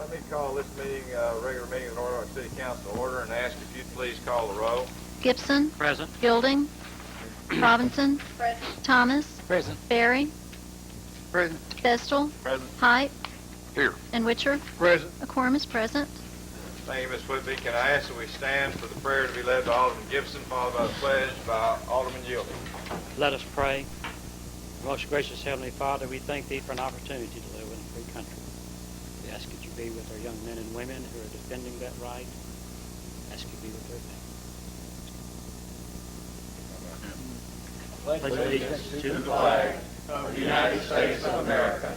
Let me call this meeting, regular meeting of the North Ark City Council to order and ask if you'd please call the roll. Gibson. Present. Gilding. Robinson. Present. Thomas. Present. Berry. Present. Vestal. Present. Height. Here. And Witcher. Present. A quorum is present. Thank you, Ms. Whitby. Can I ask that we stand for the prayer to be led by Alderman Gibson, followed by the pledge by Alderman Yielding. Let us pray. Most gracious Heavenly Father, we thank Thee for an opportunity to live in a free country. We ask that You be with our young men and women who are defending that right. Ask You be with their families. Pledge allegiance to the flag of the United States of America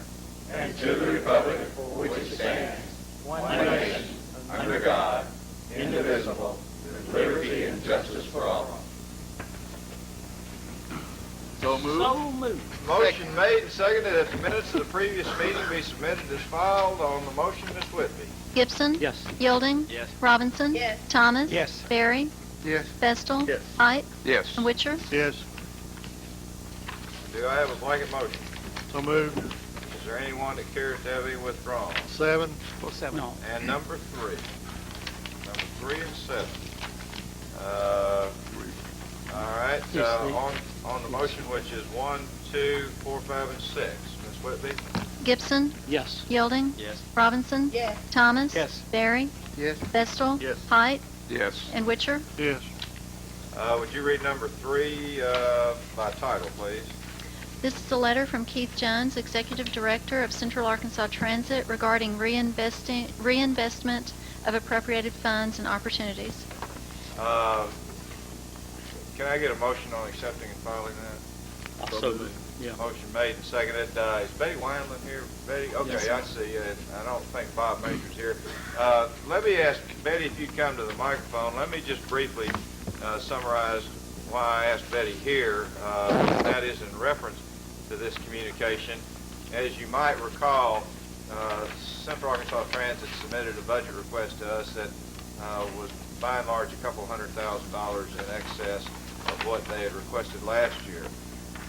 and to the republic for which it stands, one nation, under God, indivisible, with liberty and justice for all. So moved. Motion made and seconded that the minutes of the previous meeting be submitted as filed. On the motion, Ms. Whitby. Gibson. Yes. Yielding. Yes. Robinson. Yes. Thomas. Yes. Berry. Yes. Vestal. Yes. Height. Yes. And Witcher. Yes. Do I have a blanket motion? So moved. Is there anyone that cares to have any withdrawal? 7. Well, 7. No. And number 3. Number 3 and 7. All right. On the motion, which is 1, 2, 4, 5, and 6. Ms. Whitby? Gibson. Yes. Yielding. Yes. Robinson. Yes. Thomas. Yes. Berry. Yes. Vestal. Yes. Height. Yes. And Witcher. Yes. Would you read number 3 by title, please? This is a letter from Keith Jones, Executive Director of Central Arkansas Transit, regarding reinvestment of appropriated funds and opportunities. Can I get a motion on accepting and filing that? Also moved. Yeah. Motion made and seconded. Is Betty Wineland here? Betty? Okay, Yes, I see. I don't think Bob Major's here. Let me ask Betty if you'd come to the microphone. Let me just briefly summarize why I asked Betty here. That is in reference to this communication. As you might recall, Central Arkansas Transit submitted a budget request to us that was by and large a couple $100,000 in excess of what they had requested last year.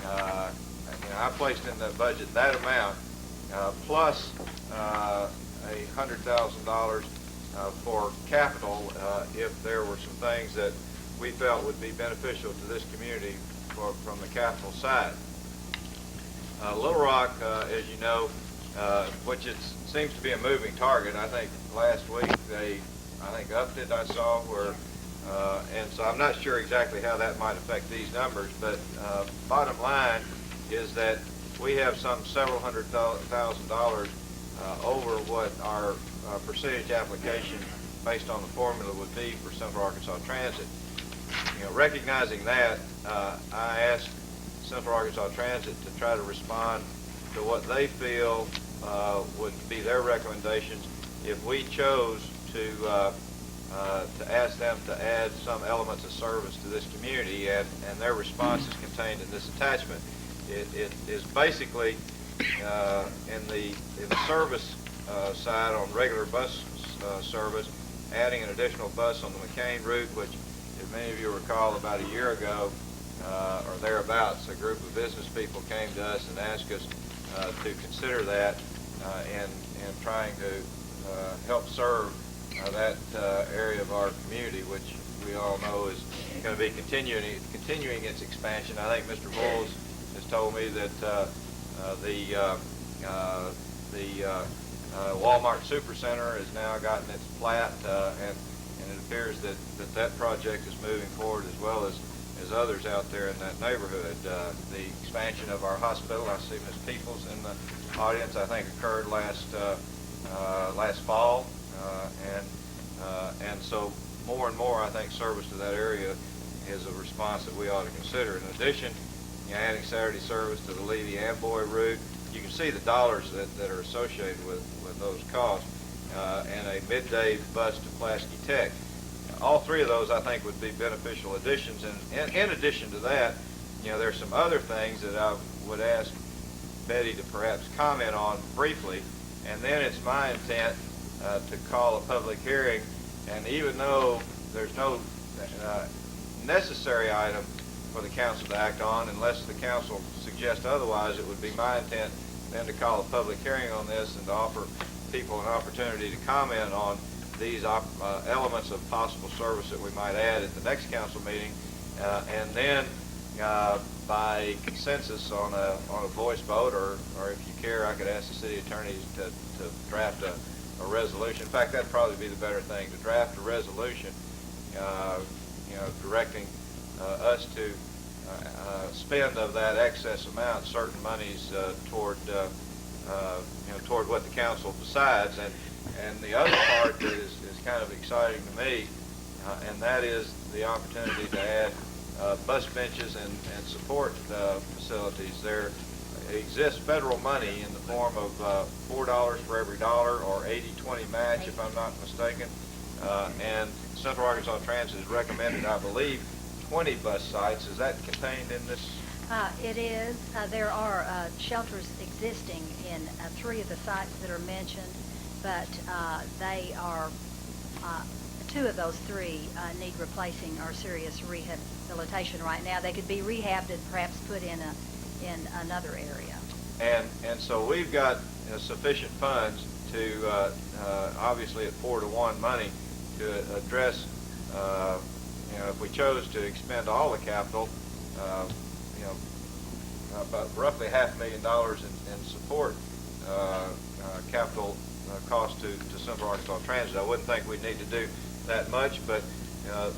I placed in the budget that amount plus $100,000 for capital if there were some things that we felt would be beneficial to this community from the capital side. Little Rock, as you know, which seems to be a moving target. I think last week they upped it, I saw, and so I'm not sure exactly how that might affect these numbers, but bottom line is that we have some several $100,000 over what our percentage application based on the formula would be for Central Arkansas Transit. Recognizing that, I asked Central Arkansas Transit to try to respond to what they feel would be their recommendations if we chose to ask them to add some elements of service to this community, and their response is contained in this attachment. It is basically in the service side on regular bus service, adding an additional bus on the McCain route, which, if many of you recall, about a year ago or thereabouts, a group of business people came to us and asked us to consider that and trying to help serve that area of our community, which we all know is going to be continuing its expansion. I think Mr. Bowles has told me that the Walmart Supercenter has now gotten its plat, and it appears that that project is moving forward, as well as others out there in that neighborhood. The expansion of our hospital, I see Ms. Peoples in the audience, I think occurred last fall, and so more and more, I think service to that area is a response that we ought to consider. In addition, adding Saturday service to the Levy Amboy route, you can see the dollars that are associated with those costs, and a midday bus to Pulaski Tech. All three of those, I think, would be beneficial additions. And in addition to that, there's some other things that I would ask Betty to perhaps comment on briefly. And then it's my intent to call a public hearing. And even though there's no necessary item for the council to act on, unless the council suggests otherwise, it would be my intent then to call a public hearing on this and to offer people an opportunity to comment on these elements of possible service that we might add at the next council meeting, and then by consensus on a voice vote, or if you care, I could ask the city attorney to draft a resolution. In fact, that'd probably be the better thing, to draft a resolution, directing us to spend of that excess amount certain monies toward what the council decides. And the other part that is kind of exciting to me, and that is the opportunity to add bus benches and support facilities. There exists federal money in the form of $4 for every dollar, or 80-20 match, if I'm not mistaken. And Central Arkansas Transit has recommended, I believe, 20 bus sites. Is that contained in this? It is. There are shelters existing in 3 of the sites that are mentioned, but they are, 2 of those 3 need replacing or serious rehabilitation right now. They could be rehabbed and perhaps put in another area. And so we've got sufficient funds to, obviously at 4-to-1 money, to address, if we chose to expend all the capital, about roughly $500,000 in support capital cost to Central Arkansas Transit. I wouldn't think we'd need to do that much, but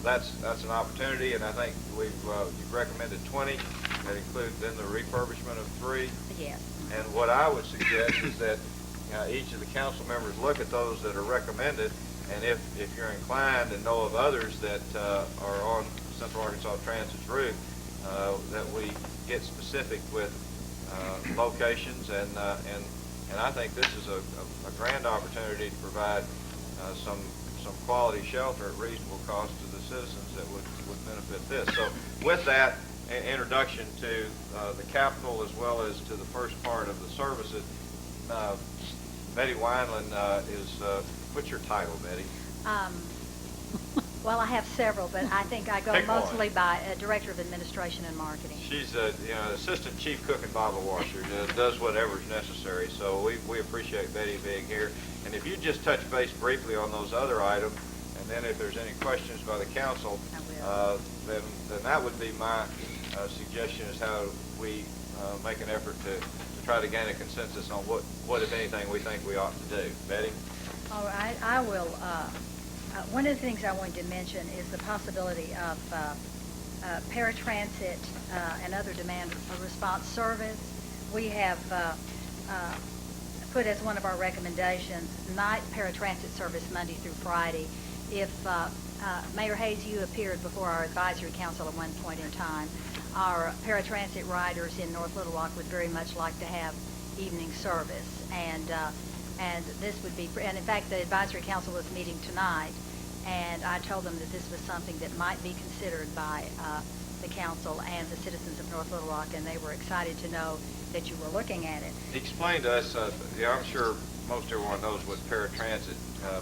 that's an opportunity, and I think you've recommended 20. That includes then the refurbishment of 3. Yes. And what I would suggest is that each of the council members look at those that are recommended, and if you're inclined and know of others that are on Central Arkansas Transit's route, that we get specific with locations, and I think this is a grand opportunity to provide some quality shelter at reasonable cost to the citizens that would benefit this. So with that introduction to the capital as well as to the first part of the services, Betty Wineland is, what's your title, Betty? Well, I have several, but I think I go Pick one. mostly by Director of Administration and Marketing. She's assistant chief cook and bottle washer, does whatever's necessary. So we appreciate Betty being here. And if you just touch base briefly on those other items, and then if there's any questions by the council, then that would be my suggestion, is how we make an effort to try to gain a consensus on what, if anything, we think we ought to do. Betty? All right, I will. One of the things I wanted to mention is the possibility of paratransit and other demand response service. We have put as one of our recommendations night paratransit service Monday through Friday. If Mayor Hayes, you appeared before our advisory council at one point in time, our paratransit riders in North Little Rock would very much like to have evening service, and this would be, and in fact the advisory council was meeting tonight, and I told them that this was something that might be considered by the council and the citizens of North Little Rock, and they were excited to know that you were looking at it. Explain to us, I'm sure most everyone knows what paratransit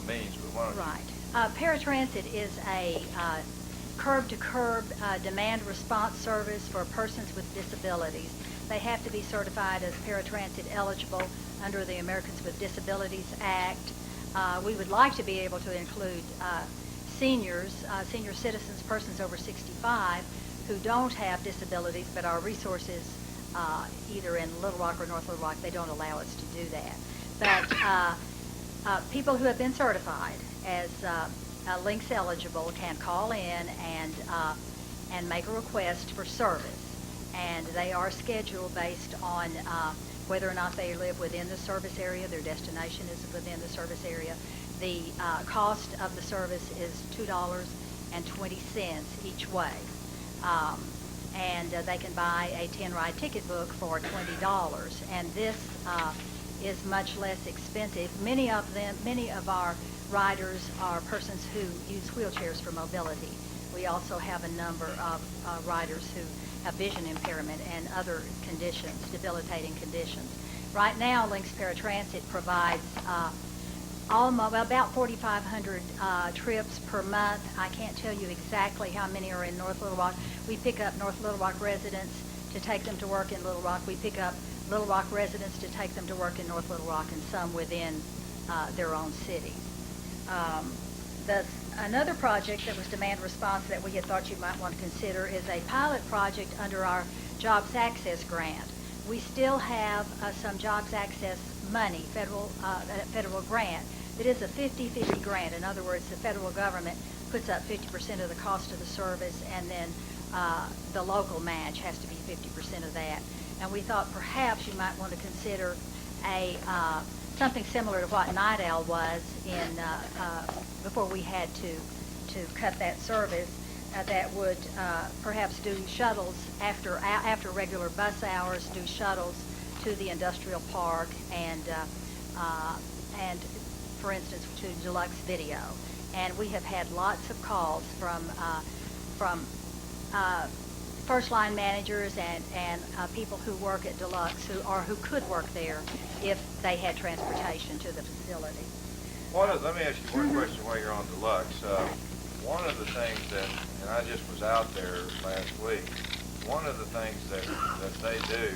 means, but why don't you? Right. Paratransit is a curb-to-curb demand response service for persons with disabilities. They have to be certified as paratransit eligible under the Americans with Disabilities Act. We would like to be able to include seniors, senior citizens, persons over 65 who don't have disabilities, but our resources either in Little Rock or North Little Rock, they don't allow us to do that. But people who have been certified as links eligible can call in and make a request for service, and they are scheduled based on whether or not they live within the service area. Their destination is within the service area. The cost of the service is $2.20 each way, and they can buy a 10-ride ticket book for $20, and this is much less expensive. Many of our riders are persons who use wheelchairs for mobility. We also have a number of riders who have vision impairment and other conditions, debilitating conditions. Right now, Links Paratransit provides about 4,500 trips per month. I can't tell you exactly how many are in North Little Rock. We pick up North Little Rock residents to take them to work in Little Rock. We pick up Little Rock residents to take them to work in North Little Rock, and some within their own city. Another project that was demand response that we had thought you might want to consider is a pilot project under our Jobs Access Grant. We still have some Jobs Access money, federal grant, that is a 50-50 grant. In other words, the federal government puts up 50% of the cost of the service, and then the local match has to be 50% of that. And we thought perhaps you might want to consider something similar to what NIDAL was before we had to cut that service, that would perhaps do shuttles after regular bus hours, do shuttles to the industrial park and for instance to Deluxe Video. And we have had lots of calls from first line managers and people who work at Deluxe who could work there if they had transportation to the facility. Let me ask you one question while you're on Deluxe. One of the things and I just was out there last week, one of the things that they do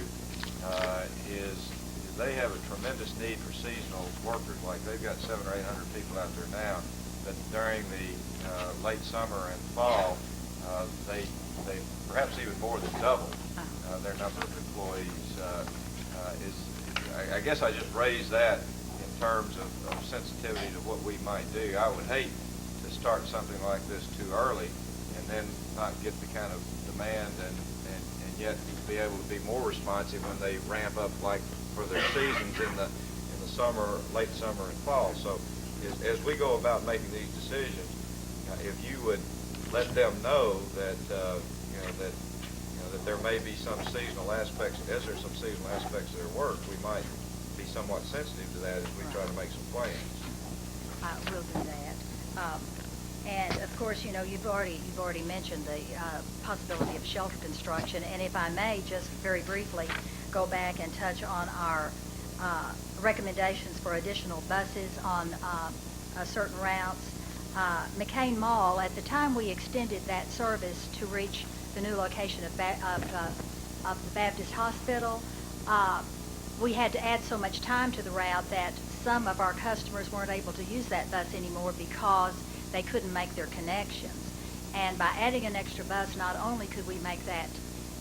is they have a tremendous need for seasonal workers. Like they've got 700 or 800 people out there now, but during the late summer and fall, they perhaps even more than double their number of employees. I guess I just raised that in terms of sensitivity to what we might do. I would hate to start something like this too early and then not get the kind of demand and yet be able to be more responsive when they ramp up, like for their seasons in the summer, late summer and fall. So as we go about making these decisions, if you would let them know that that there may be some seasonal aspects, as there's some seasonal aspects of their work, we might be somewhat sensitive to that as we try to make some plans. We'll do that. And of course, you've already mentioned the possibility of shelter construction. And if I may, just very briefly, go back and touch on our recommendations for additional buses on certain routes. McCain Mall, at the time we extended that service to reach the new location of the Baptist Hospital, we had to add so much time to the route that some of our customers weren't able to use that bus anymore because they couldn't make their connections. And by adding an extra bus, not only could we make that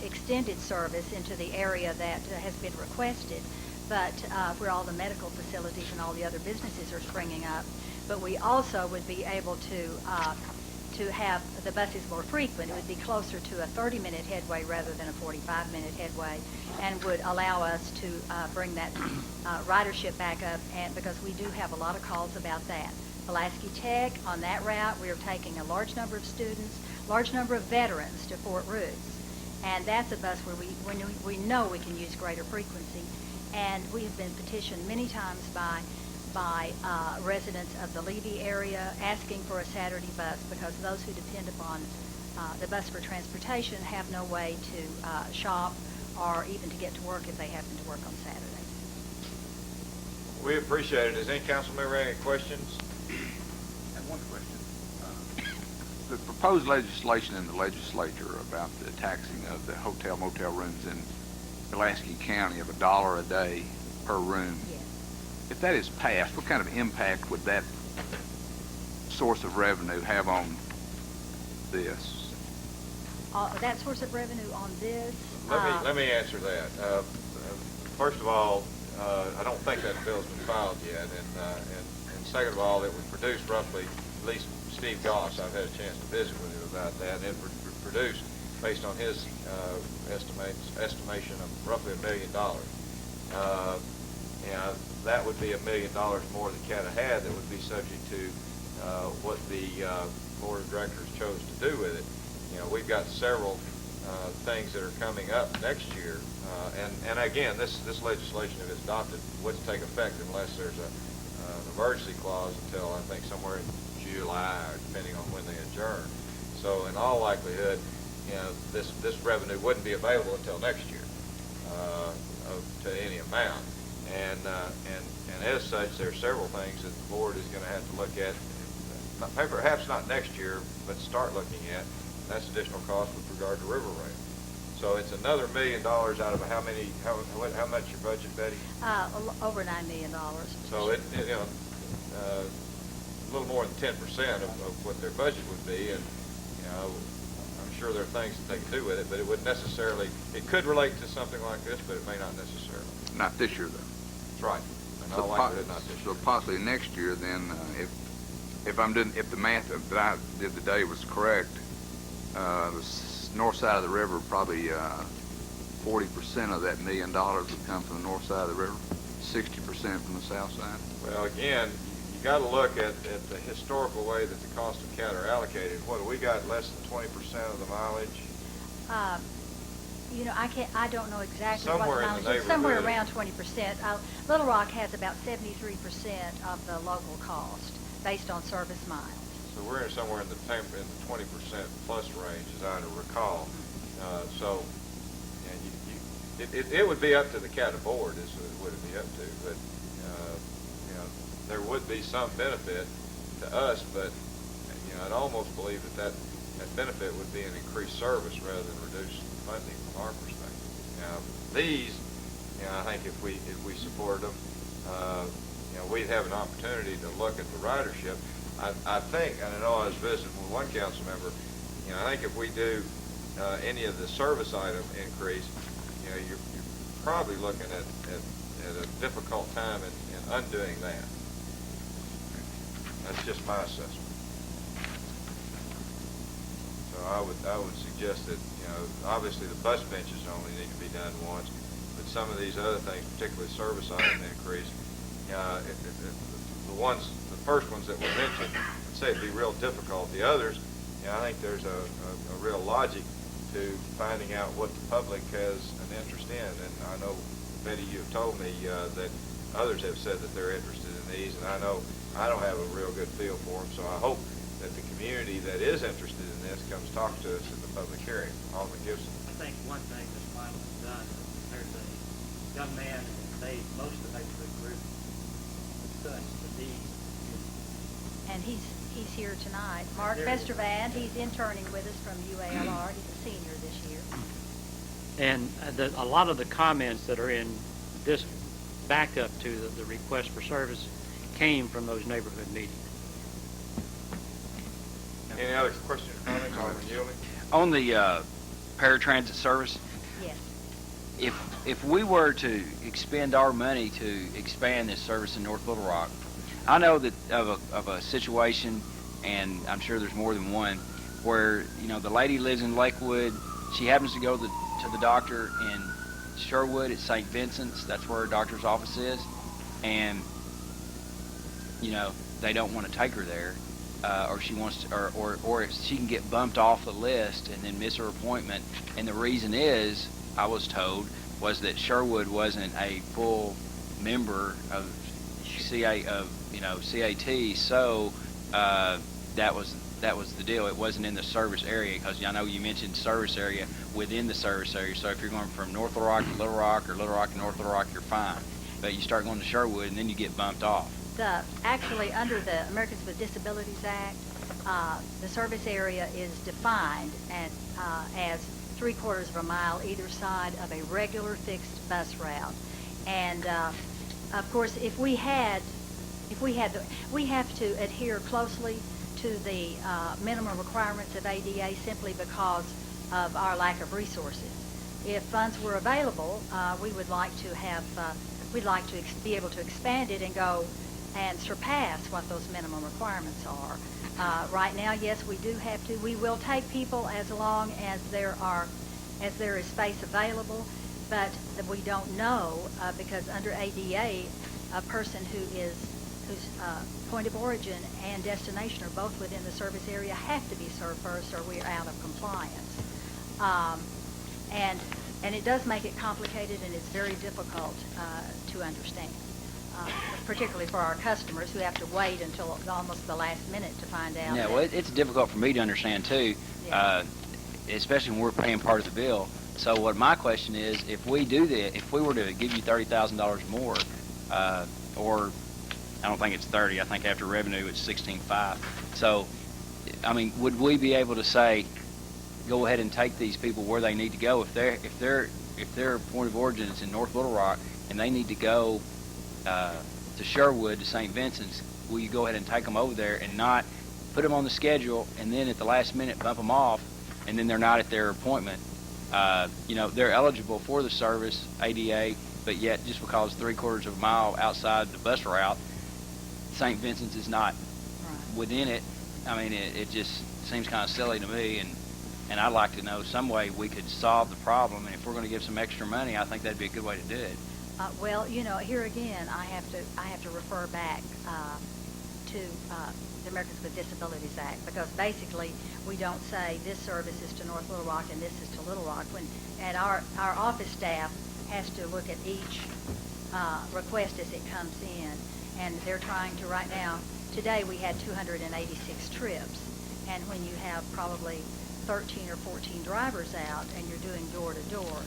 extended service into the area that has been requested, but where all the medical facilities and all the other businesses are springing up, but we also would be able to have the buses more frequent. It would be closer to a 30-minute headway rather than a 45-minute headway, and would allow us to bring that ridership back up, and because we do have a lot of calls about that. Pulaski Tech, on that route, we are taking a large number of students, large number of veterans to Fort Roots, and that's a bus where we know we can use greater frequency, and we have been petitioned many times by residents of the Levy area asking for a Saturday bus, because those who depend upon the bus for transportation have no way to shop or even to get to work if they happen to work on Saturday. We appreciate it. Does any council member have any questions? I have one question. The proposed legislation in the legislature about the taxing of the hotel motel rooms in Pulaski County of $1 a day per room. Yes. If that is passed, what kind of impact would that source of revenue have on this? That source of revenue on this? Let me answer that. First of all, I don't think that bill's been filed yet, and second of all, it would produce roughly, at least Steve Goss, I've had a chance to visit with him about that, and it would produce, based on his estimation, of roughly $1 million. And that would be $1 million more than CATA had, that would be subject to what the board of directors chose to do with it. We've got several things that are coming up next year, and again, this legislation, if it's adopted, wouldn't take effect unless there's an emergency clause until I think somewhere in July, or depending on when they adjourn. So in all likelihood, this revenue wouldn't be available until next year to any amount. And as such, there are several things that the board is going to have to look at, perhaps not next year, but start looking at. And that's additional cost with regard to River Rail. So it's another $1 million out of how much your budget, Betty? Over $9 million. So a little more than 10% of what their budget would be, and I'm sure there are things that they can do with it, but it wouldn't necessarily. It could relate to something like this, but it may not necessarily. Not this year, though. That's right. And So all likelihood not this year. so possibly next year, then, if the math that I did today was correct, north side of the river, probably 40% of that $1 million would come from the north side of the river, 60% from the south side. Well, again, you got to look at the historical way that the cost of CAT are allocated. What do we got? Less than 20% of the mileage. I don't know exactly Somewhere what the in the mileage is. neighborhood. Somewhere around 20%. Little Rock has about 73% of the local cost based on service miles. So we're somewhere in the 20% plus range, as I recall. So, it would be up to the CAT board, is what it would be up to. But there would be some benefit to us, but I'd almost believe that benefit would be an increased service rather than reduced funding from our perspective. Now, these, I think if we supported them, we'd have an opportunity to look at the ridership. I think, and I know I was visiting with one council member, I think if we do any of the service item increase, you're probably looking at a difficult time in undoing that. That's just my assessment. So I would suggest that, obviously the bus benches only need to be done once, but some of these other things, particularly service item increase, the first ones that were mentioned, I'd say it'd be real difficult. The others, I think there's a real logic to finding out what the public has an interest in. And I know, Betty, you've told me that others have said that they're interested in these, and I know I don't have a real good feel for them, so I hope that the community that is interested in this comes talk to us at the public hearing. Alderman Gibson. I think one thing Ms. Lyman has done, there's a young man, and most of the neighborhood group discussed the need. And he's here tonight. Mark Vestervan, he's interning with us from UALR. He's a senior this year. And a lot of the comments that are in this backup to the request for service came from those neighborhood meetings. Any other questions or comments, Alderman Yielding? On the paratransit service, Yes. if we were to expend our money to expand this service in North Little Rock, I know that of a situation, and I'm sure there's more than one, where the lady lives in Lakewood. She happens to go to the doctor in Sherwood at St. Vincent's. That's where her doctor's office is, and they don't want to take her there. Or she wants to, or she can get bumped off the list and then miss her appointment. And the reason is, I was told, was that Sherwood wasn't a full member of CAT, so that was the deal. It wasn't in the service area, because I know you mentioned service area within the service area. So if you're going from North Little Rock to Little Rock, or Little Rock to North Little Rock, you're fine. But you start going to Sherwood, and then you get bumped off. Actually, under the Americans with Disabilities Act, the service area is defined as 3/4 of a mile either side of a regular fixed bus route. And of course, we have to adhere closely to the minimum requirements of ADA simply because of our lack of resources. If funds were available, we'd like to be able to expand it and go and surpass what those minimum requirements are. Right now, yes, we do have to. We will take people as long as there is space available, but we don't know because under ADA, a person whose point of origin and destination are both within the service area have to be served first, or we're out of compliance. And it does make it complicated, and it's very difficult to understand. Particularly for our customers who have to wait until almost the last minute to find out. Yeah, well, it's difficult for me to understand too, Yeah. especially when we're paying part of the bill. So what my question is, if we do that, if we were to give you $30,000 more, or I don't think it's 30, I think after revenue it's 16.5. So, I mean, would we be able to say, go ahead and take these people where they need to go. If their point of origin is in North Little Rock and they need to go to Sherwood, to St. Vincent's, will you go ahead and take them over there and not put them on the schedule and then at the last minute bump them off and then they're not at their appointment? They're eligible for the service, ADA, but yet just because 3/4 of a mile outside the bus route, St. Vincent's is not within it. I mean, it just seems kind of silly to me, and I'd like to know some way we could solve the problem. And if we're going to give some extra money, I think that'd be a good way to do it. Well, here again, I have to refer back to the Americans with Disabilities Act, because basically we don't say this service is to North Little Rock and this is to Little Rock. And our office staff has to look at each request as it comes in, and they're trying to right now. Today we had 286 trips, and when you have probably 13 or 14 drivers out and you're doing door to door,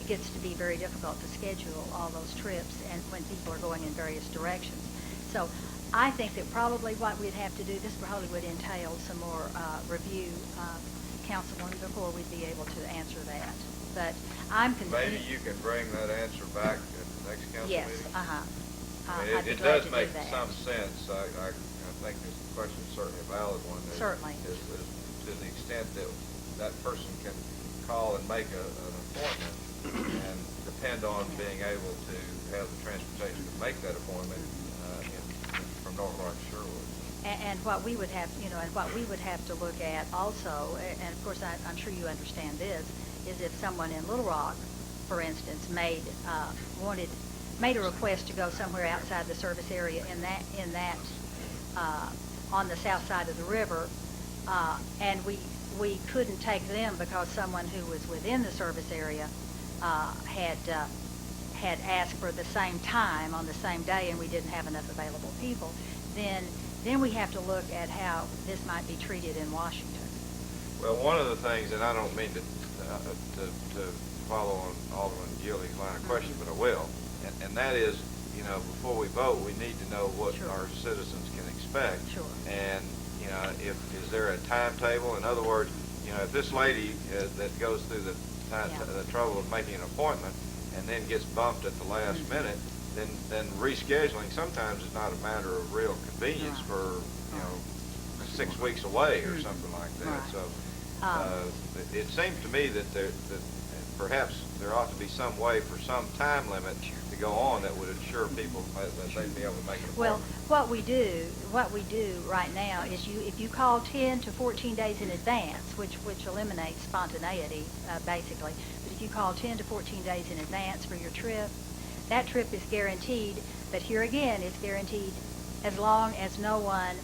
it gets to be very difficult to schedule all those trips and when people are going in various directions. So I think that probably what we'd have to do, this probably would entail some more review, Councilwoman, before we'd be able to answer that. But I'm Maybe you can bring that answer back at the next council yes, meeting? I'd be It glad does to make do that. some sense. I think this question is certainly a valid one. Certainly. Is to the extent that that person can call and make an appointment and depend on being able to have the transportation to make that appointment from North Rock to Sherwood. And what we would have, and what we would have to look at also, and of course I'm sure you understand this, is if someone in Little Rock, for instance, made a request to go somewhere outside the service area in that on the south side of the river, and we couldn't take them because someone who was within the service area had asked for the same time on the same day, and we didn't have enough available people, then we have to look at how this might be treated in Washington. Well, one of the things, and I don't mean to follow on Alderman Gilley's line of question, but I will, and that is, before we vote, we need to know what Sure. our citizens can expect. Sure. And, is there a timetable? In other words, if this lady that goes through the trouble of making an appointment and then gets bumped at the last minute, then rescheduling sometimes is not a matter of real convenience for 6 weeks away or something like that. Right. So it seems to me that perhaps there ought to be some way for some time limit to go on that would ensure people that they'd be able to make an appointment. Well, what we do right now is if you call 10 to 14 days in advance, which eliminates spontaneity basically, but if you call 10 to 14 days in advance for your trip, that trip is guaranteed. But here again, it's guaranteed as long as no one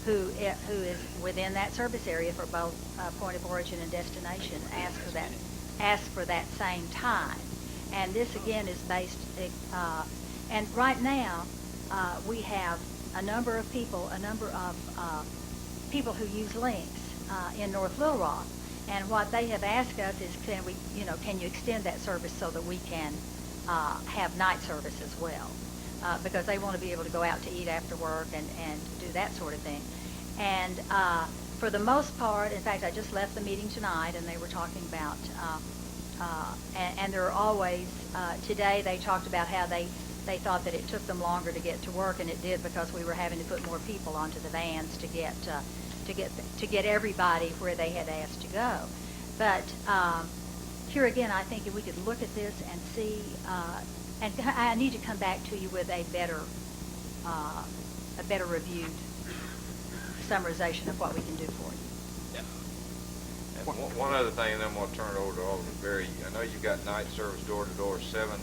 who is within that service area for both point of origin and destination asks for that same time. And this again is based, and right now we have a number of people who use links in North Little Rock, and what they have asked us is, can you extend that service so that we can have night service as well, because they want to be able to go out to eat after work and do that sort of thing. And for the most part, in fact, I just left the meeting tonight, and they were talking about. And there are always, today they talked about how they thought that it took them longer to get to work, and it did because we were having to put more people onto the vans to get everybody where they had asked to go. But here again, I think if we could look at this and see, and I need to come back to you with a better reviewed summarization of what we can do for you. And one other thing, and then I'm going to turn it over to Alderman Berry. I know you've got night service door-to-door 7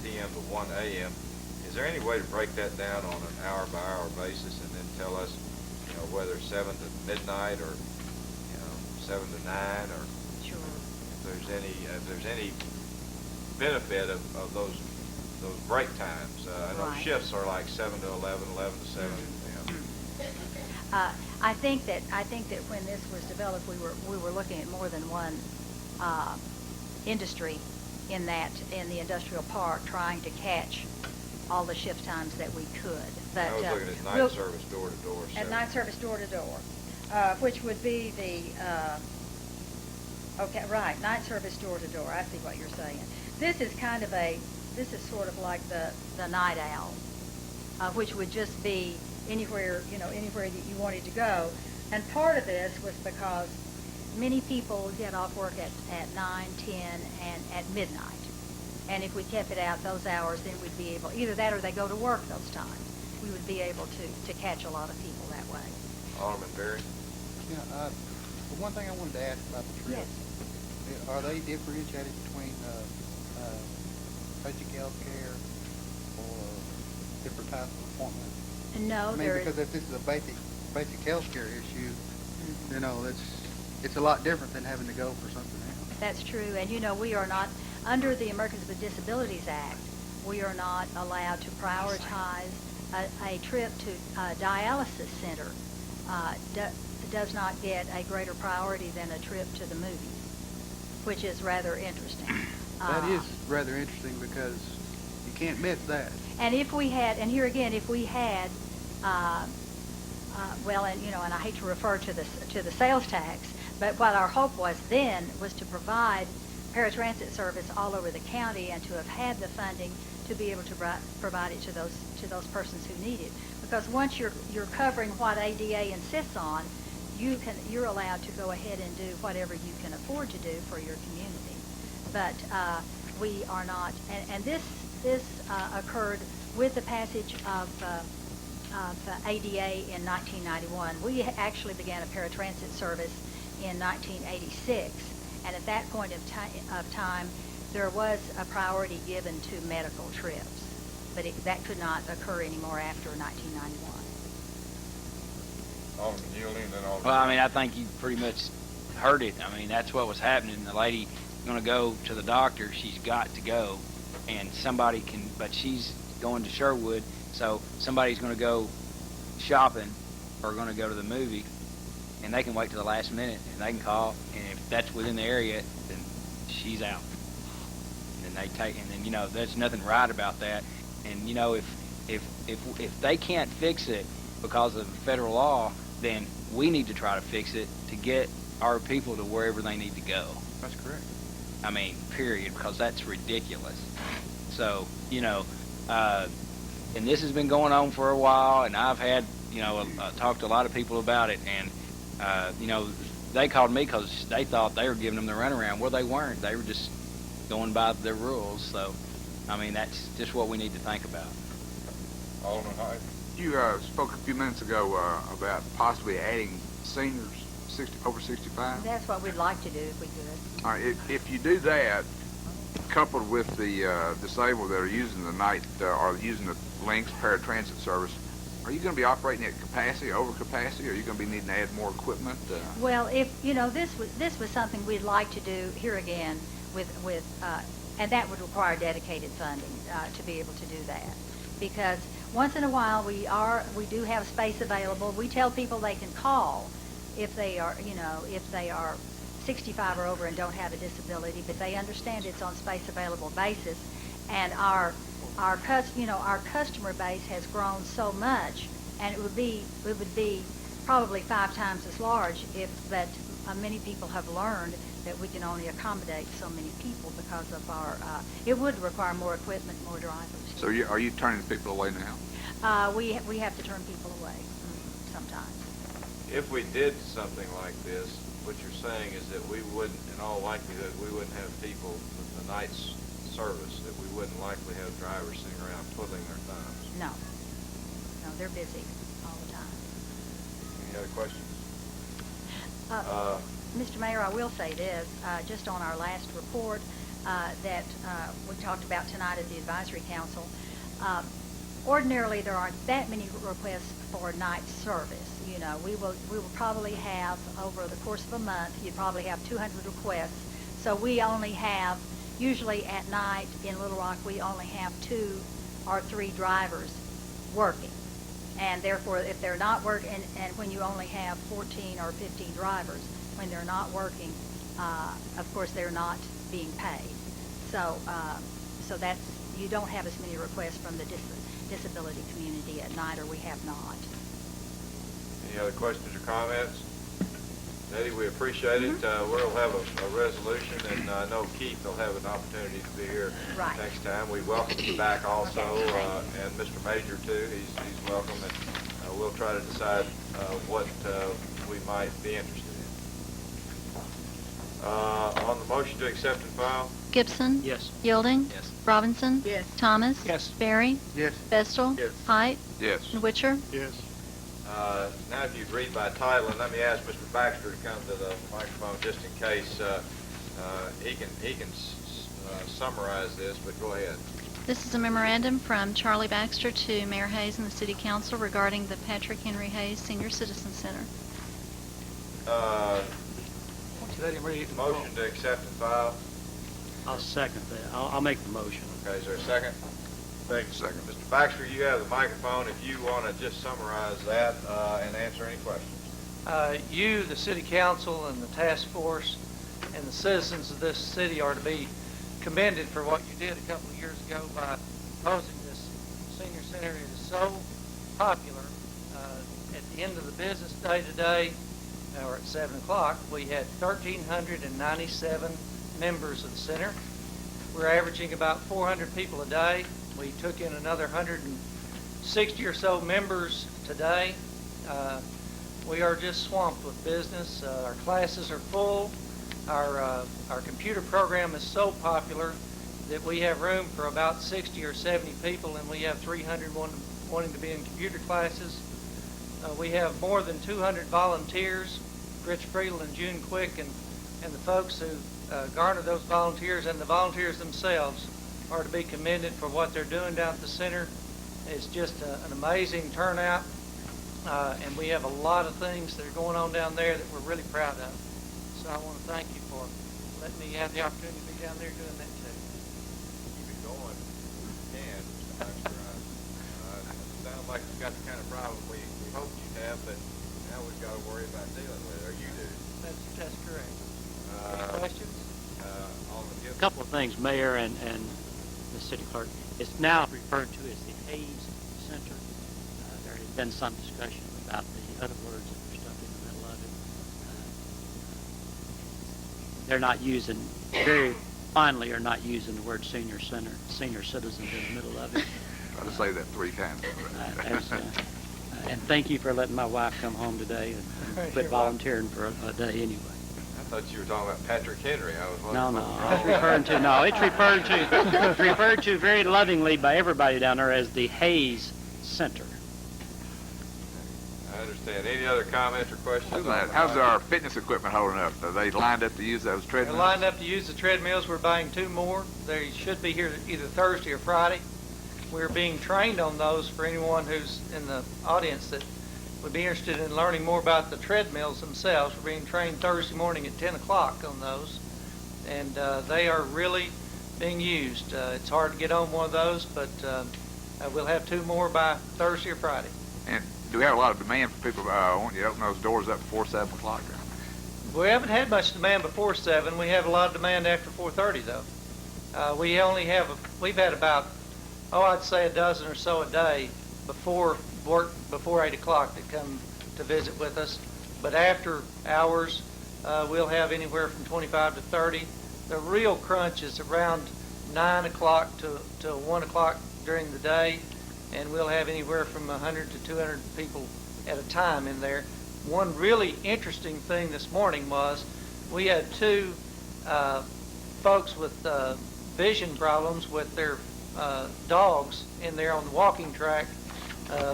p.m. to 1 a.m. Is there any way to break that down on an hour-by-hour basis and then tell us, whether 7 to midnight or, 7 to 9, or Sure. if there's any benefit of those break times? I know Right. shifts are like 7 to 11, 11 to 7. I think that when this was developed, we were looking at more than one industry in the industrial park, trying to catch all the shift times that we could. But I was looking at night service door-to-door. At night service door to door, which would be the Okay, right, night service door to door, I see what you're saying. This is sort of like the night owl, which would just be anywhere that you wanted to go. And part of this was because many people get off work at 9, 10, and at midnight. And if we kept it out those hours, then we'd be able, either that or they go to work those times. We would be able to catch a lot of people that way. Alderman Berry? Yeah, the one thing I wanted to ask about the trips, are they differentiated between basic health care or different types of appointments? No, I mean, because if this is a basic health care issue, it's a lot different than having to go for something else. That's true, and we are not, under the Americans with Disabilities Act, we are not allowed to prioritize a trip to a dialysis center. Does not get a greater priority than a trip to the movies, which is rather interesting. That is rather interesting because you can't miss that. And if we had, and here again, if we had, well, and I hate to refer to the sales tax, but what our hope was then was to provide paratransit service all over the county and to have had the funding to be able to provide it to those persons who need it. Because once you're covering what ADA insists on, you're allowed to go ahead and do whatever you can afford to do for your community. But we are not, and this occurred with the passage of ADA in 1991. We actually began a paratransit service in 1986, and at that point of time, there was a priority given to medical trips, but that could not occur anymore after 1991. Alderman Yielding, then Alderman. Well, I mean, I think you pretty much heard it. I mean, that's what was happening. The lady going to go to the doctor. She's got to go, and somebody can, but she's going to Sherwood, so somebody's going to go shopping or going to go to the movie, and they can wait to the last minute, and they can call, and if that's within the area, then she's out. And then they take, and then there's nothing right about that. And if they can't fix it because of federal law, then we need to try to fix it to get our people to wherever they need to go. That's correct. I mean, period, because that's ridiculous. So, and this has been going on for a while, and I've had, talked to a lot of people about it, and, they called me because they thought they were giving them the runaround. Well, they weren't. They were just going by their rules. So, I mean, that's just what we need to think about. Alderman Hyde? You spoke a few minutes ago about possibly adding seniors over 65. That's what we'd like to do if we could. All right, if you do that, coupled with the disabled that are using the night or using the Lynx paratransit service, are you going to be operating at capacity, over capacity, or are you going to be needing to add more equipment? Well, if this was something we'd like to do here again with and that would require dedicated funding to be able to do that, because once in a while we do have space available. We tell people they can call if they are 65 or over and don't have a disability, but they understand it's on space available basis, and our customer base has grown so much, and it would be probably 5 times as large many people have learned that we can only accommodate so many people because of our, it would require more equipment, more drivers. So are you turning people away now? We have to turn people away sometimes. If we did something like this, what you're saying is that we wouldn't, in all likelihood, we wouldn't have people with the night's service, that we wouldn't likely have drivers sitting around twiddling their thumbs. No, they're busy all the time. Any other questions? Mr. Mayor, I will say this, just on our last report that we talked about tonight at the Advisory Council, ordinarily there aren't that many requests for night service. We will probably have, over the course of a month, you'd probably have 200 requests. So we only have, usually at night in Little Rock, we only have 2 or 3 drivers working. And therefore, if they're not working, and when you only have 14 or 15 drivers, when they're not working, of course, they're not being paid. So that's, you don't have as many requests from the disability community at night, or we have not. Any other questions or comments? Eddie, we appreciate it. We'll have a resolution, and I know Keith will have an opportunity to be here Right. next time. We welcome you back also, and Mr. Major too. He's welcome, and we'll try to decide what we might be interested in. On the motion to accept and file, Gibson. Yes. Yielding. Yes. Robinson. Yes. Thomas. Yes. Barry. Yes. Bestel. Yes. Height. Yes. And Witcher. Yes. now if you'd read by title, and let me ask Mr. Baxter to come to the microphone just in case he can summarize this, but go ahead. This is a memorandum from Charlie Baxter to Mayor Hayes and the City Council regarding the Patrick Henry Hayes Senior Citizen Center. Let him read it. Motion to accept and file. I'll second that. I'll make the motion. Okay, is there a second? Second. Mr. Baxter, you have the microphone if you want to just summarize that and answer any questions. You, the city council, and the task force, and the citizens of this city are to be commended for what you did a couple of years ago by proposing this senior center. It is so popular. At the end of the business day today, or at 7 o'clock, we had 1,397 members of the center. We're averaging about 400 people a day. We took in another 160 or so members today. We are just swamped with business. Our classes are full. Our computer program is so popular that we have room for about 60 or 70 people, and we have 300 wanting to be in computer classes. We have more than 200 volunteers. Rich Friedel and June Quick and the folks who garner those volunteers, and the volunteers themselves are to be commended for what they're doing down at the center. It's just an amazing turnout, and we have a lot of things that are going on down there that we're really proud of. So I want to thank you for letting me have the opportunity to be down there doing that too. Keep it going. You can, Mr. Baxter. It sounds like you've got the kind of problem we hoped you'd have, but now we've got to worry about dealing with it, or you do. That's correct. Any questions? On the A couple of things, Mayor and the City Clerk. It's now referred to as the Hayes Center. There has been some discussion about the other words that were stuck in the middle of it. They're not using, very finally are not using the word senior center, senior citizens in the middle of it. Try to say that 3 times. And thank you for letting my wife come home today and quit volunteering for a day anyway. I thought you were talking about Patrick Henry. I was No, wondering no, what was it's wrong. referred to very lovingly by everybody down there as the Hayes Center. I understand. Any other comments or questions? How's our fitness equipment holding up? Are they lined up to use those They're treadmills? lined up to use the treadmills. We're buying 2 more. They should be here either Thursday or Friday. We're being trained on those for anyone who's in the audience that would be interested in learning more about the treadmills themselves. We're being trained Thursday morning at 10 o'clock on those, and they are really being used. It's hard to get on one of those, but we'll have 2 more by Thursday or Friday. And do we have a lot of demand for people wanting you to open those doors up before 7 o'clock? We haven't had much demand before 7. We have a lot of demand after 4:30, though. We've had about, I'd say a dozen or so a day before 8 o'clock that come to visit with us. But after hours, we'll have anywhere from 25 to 30. The real crunch is around 9 o'clock to 1 o'clock during the day, and we'll have anywhere from 100 to 200 people at a time in there. One really interesting thing this morning was we had 2 folks with vision problems with their dogs in there on the walking track,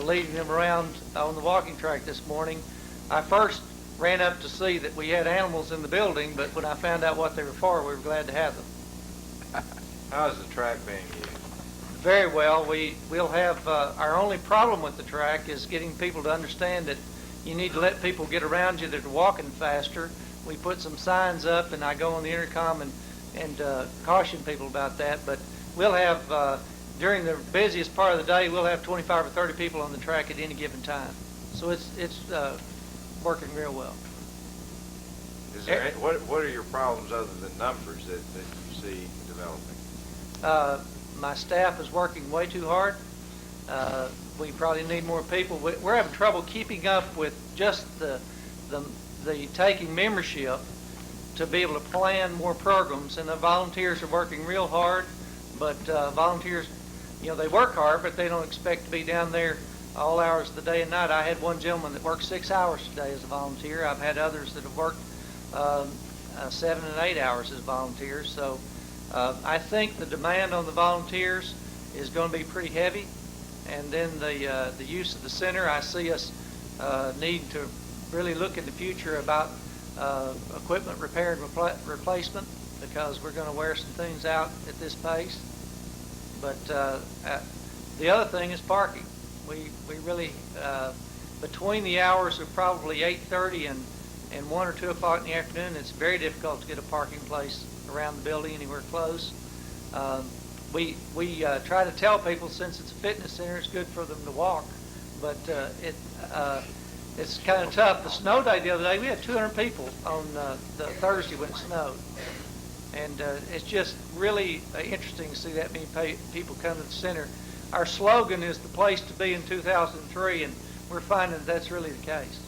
leading them around on the walking track this morning. I first ran up to see that we had animals in the building, but when I found out what they were for, we were glad to have them. How is the track being used? Very well. We'll have our only problem with the track is getting people to understand that you need to let people get around you that are walking faster. We put some signs up, and I go on the intercom and caution people about that. But we'll have, during the busiest part of the day, we'll have 25 or 30 people on the track at any given time. So it's working real well. Is there what are your problems other than numbers that you see developing? My staff is working way too hard. We probably need more people. We're having trouble keeping up with just the the taking membership to be able to plan more programs, and the volunteers are working real hard, but volunteers, they work hard, but they don't expect to be down there all hours of the day and night. I had one gentleman that worked 6 hours a day as a volunteer. I've had others that have worked 7 and 8 hours as volunteers. So I think the demand on the volunteers is going to be pretty heavy. And then the use of the center, I see us need to really look in the future about equipment repair and replacement, because we're going to wear some things out at this pace. But the other thing is parking. We really, between the hours of probably 8:30 and 1 or 2 o'clock in the afternoon, it's very difficult to get a parking place around the building anywhere close. We try to tell people, since it's a fitness center, it's good for them to walk, but it's kind of tough. The snow day the other day, we had 200 people on the Thursday when it snowed. And it's just really interesting to see that many people come to the center. Our slogan is the place to be in 2003, and we're finding that that's really the case.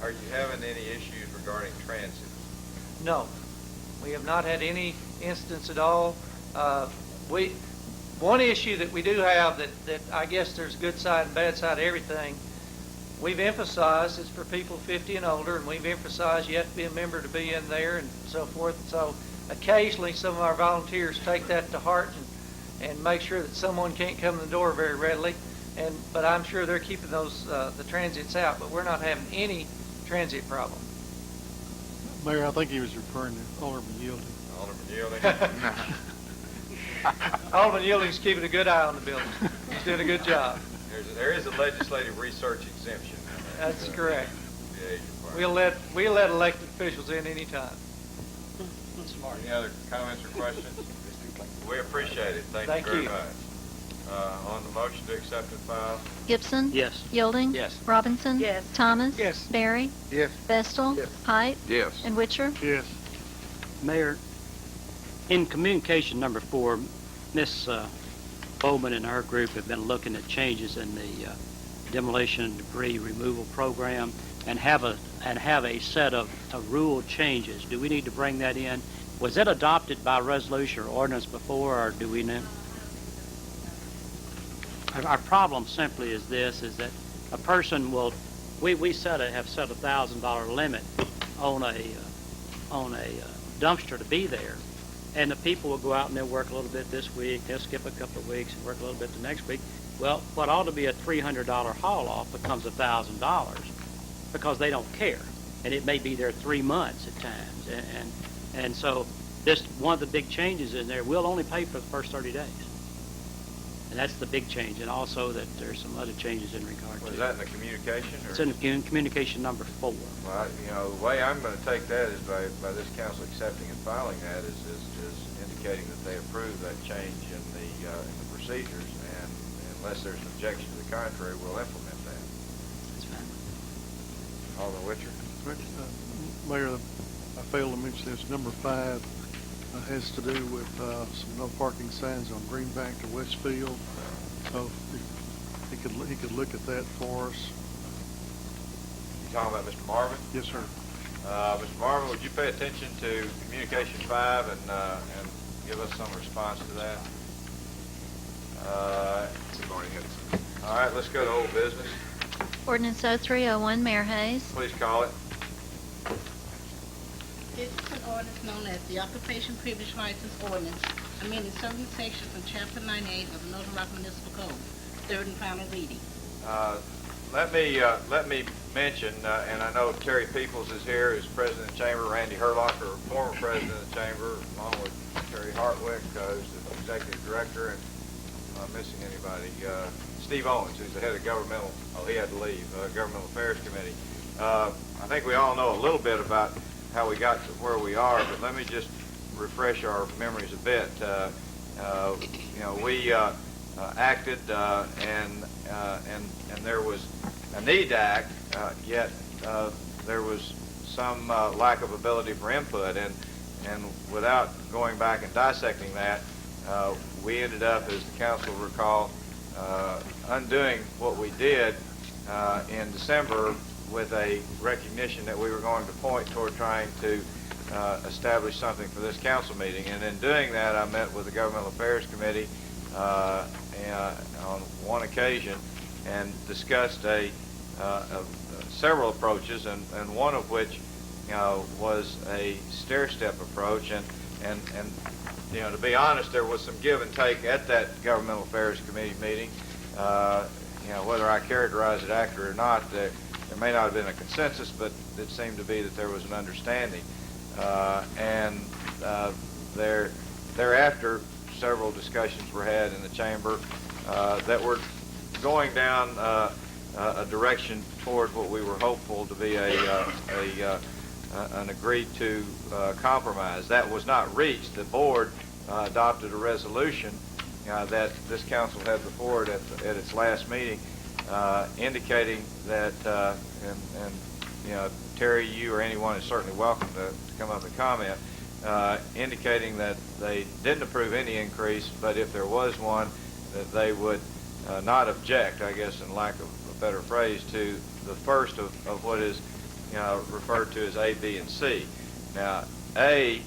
Are you having any issues regarding transit? No, we have not had any instance at all. One issue that we do have that I guess there's a good side and bad side to everything. We've emphasized it's for people 50 and older, and we've emphasized you have to be a member to be in there and so forth. So occasionally some of our volunteers take that to heart and make sure that someone can't come in the door very readily. But I'm sure they're keeping those the transits out, but we're not having any transit problem. Mayor, I think he was referring to Alderman Yielding. Alderman Yielding? Alderman Yielding's keeping a good eye on the building. He's doing a good job. There is a legislative research exemption. That's correct. The age requirement. We'll let elected officials in any time. Any other comments or questions? We appreciate it. Thank you very much. On the motion to accept and file? Gibson? Yes. Yielding? Yes. Robinson? Yes. Thomas? Yes. Barry? Yes. Vestal? Yes. Height? Yes. And Witcher? Yes. Mayor, in communication number 4, Miss Bowman and her group have been looking at changes in the demolition and debris removal program and have a set of rule changes. Do we need to bring that in? Was it adopted by resolution or ordinance before, or do we know? Our problem simply is this: is that a person will, we have set $1,000 limit on a dumpster to be there. And the people will go out and they'll work a little bit this week, they'll skip a couple of weeks and work a little bit the next week. Well, what ought to be a $300 haul-off becomes $1,000 because they don't care. And it may be there 3 months at times. And so this, one of the big changes in there, we'll only pay for the first 30 days. And that's the big change. And also that there's some other changes in regard to... Was that in the communication? Or? It's in communication number 4. Well, the way I'm going to take that is by this council accepting and filing that is indicating that they approve that change in the procedures, and unless there's an objection to the contrary, we'll implement that. That's fine. Alderman Witcher? Mayor, I failed to mention this. Number 5 has to do with some no parking signs on Greenbank to Westfield. So he could look at that for us. You talking about Mr. Marvin? Yes, sir. Mr. Marvin, would you pay attention to communication 5 and give us some response to that? All right, let's go to old business. Ordinance 0301, Mayor Hayes. Please call it. This is an ordinance known as the Occupation Privilege License Ordinance, amending certain sections from Chapter 98 of the Northern Rock Municipal Code, third and final reading. Let me mention, and I know Terry Peoples is here, who's president of the chamber. Randy Herlocker, former president of the chamber, along with Terry Hartwick, who's the executive director, and I'm not missing anybody. Steve Owens, who's the head of governmental. Oh, he had to leave. Governmental Affairs Committee. I think we all know a little bit about how we got to where we are, but let me just refresh our memories a bit. We acted, and there was a need to act, yet there was some lack of ability for input, and without going back and dissecting that, we ended up, as the council recall, undoing what we did in December with a recognition that we were going to point toward trying to establish something for this council meeting. And in doing that, I met with the Governmental Affairs Committee on one occasion and discussed several approaches, and one of which was a stair-step approach. And to be honest, there was some give and take at that Governmental Affairs Committee meeting. Whether I characterize it accurate or not, there may not have been a consensus, but it seemed to be that there was an understanding. Thereafter, several discussions were had in the chamber that were going down a direction toward what we were hopeful to be an agreed-to compromise. That was not reached. The board adopted a resolution that this council had before it at its last meeting, indicating that, Terry, you or anyone is certainly welcome to come up and comment, indicating that they didn't approve any increase, but if there was one, that they would not object, I guess in lack of a better phrase, to the first of what is referred to as A, B, and C. Now, A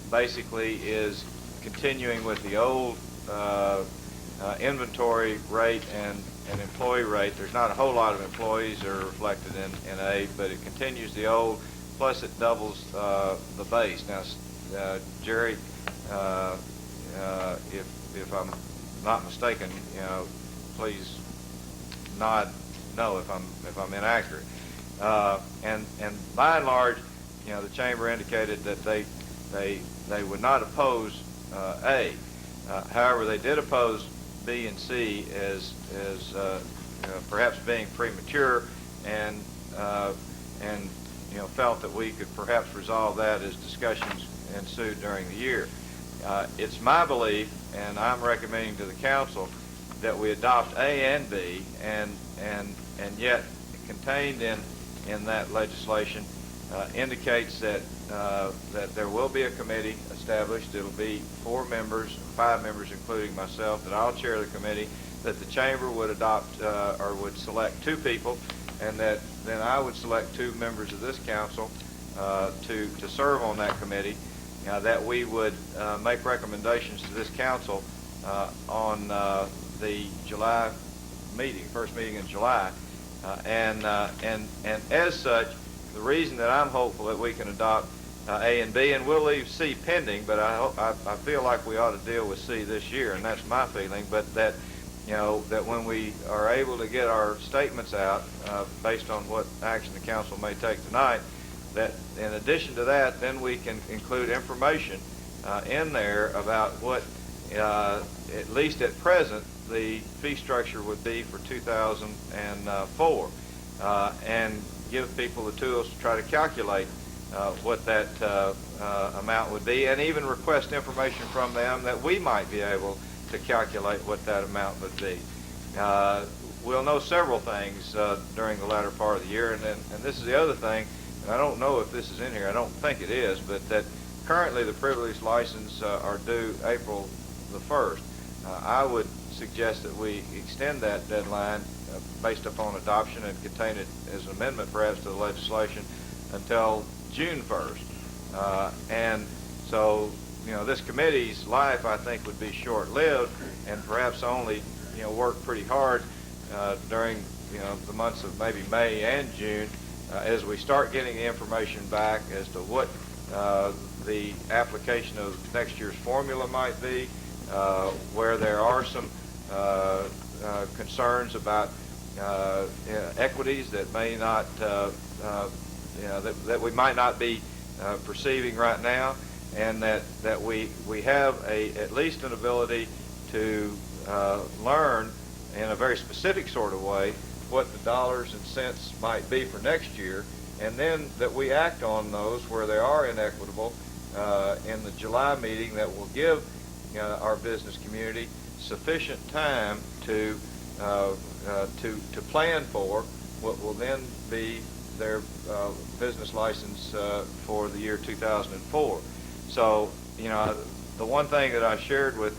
basically is continuing with the old inventory rate and employee rate. There's not a whole lot of employees that are reflected in A, but it continues the old, plus it doubles the base. Now, Jerry, if I'm not mistaken, please nod no if I'm inaccurate. And by and large, the chamber indicated that they would not oppose A. However, they did oppose B and C as perhaps being premature, and felt that we could perhaps resolve that as discussions ensued during the year. It's my belief, and I'm recommending to the council, that we adopt A and B, and yet contained in that legislation indicates that there will be a committee established. It'll be 4 members, 5 members including myself, that I'll chair the committee, that the chamber would adopt or would select 2 people, and that then I would select 2 members of this council to serve on that committee, that we would make recommendations to this council on the July meeting, first meeting in July, and as such, the reason that I'm hopeful that we can adopt A and B, and we'll leave C pending, but I feel like we ought to deal with C this year, and that's my feeling. But that that when we are able to get our statements out based on what action the council may take tonight, that in addition to that, then we can include information in there about what, at least at present, the fee structure would be for 2004, and give people the tools to try to calculate what that amount would be, and even request information from them that we might be able to calculate what that amount would be. We'll know several things during the latter part of the year, and this is the other thing, and I don't know if this is in here, I don't think it is, but that currently the privilege license are due April the 1st. I would suggest that we extend that deadline based upon adoption and contain it as an amendment perhaps to the legislation until June 1st. And so, this committee's life, I think, would be short-lived and perhaps only, work pretty hard during, the months of maybe May and June as we start getting the information back as to what the application of next year's formula might be, where there are some concerns about equities that may not, that we might not be perceiving right now, and that we have at least an ability to learn in a very specific sort of way what the dollars and cents might be for next year, and then that we act on those where they are inequitable in the July meeting, that will give our business community sufficient time to plan for what will then be their business license for the year 2004. So, the one thing that I shared with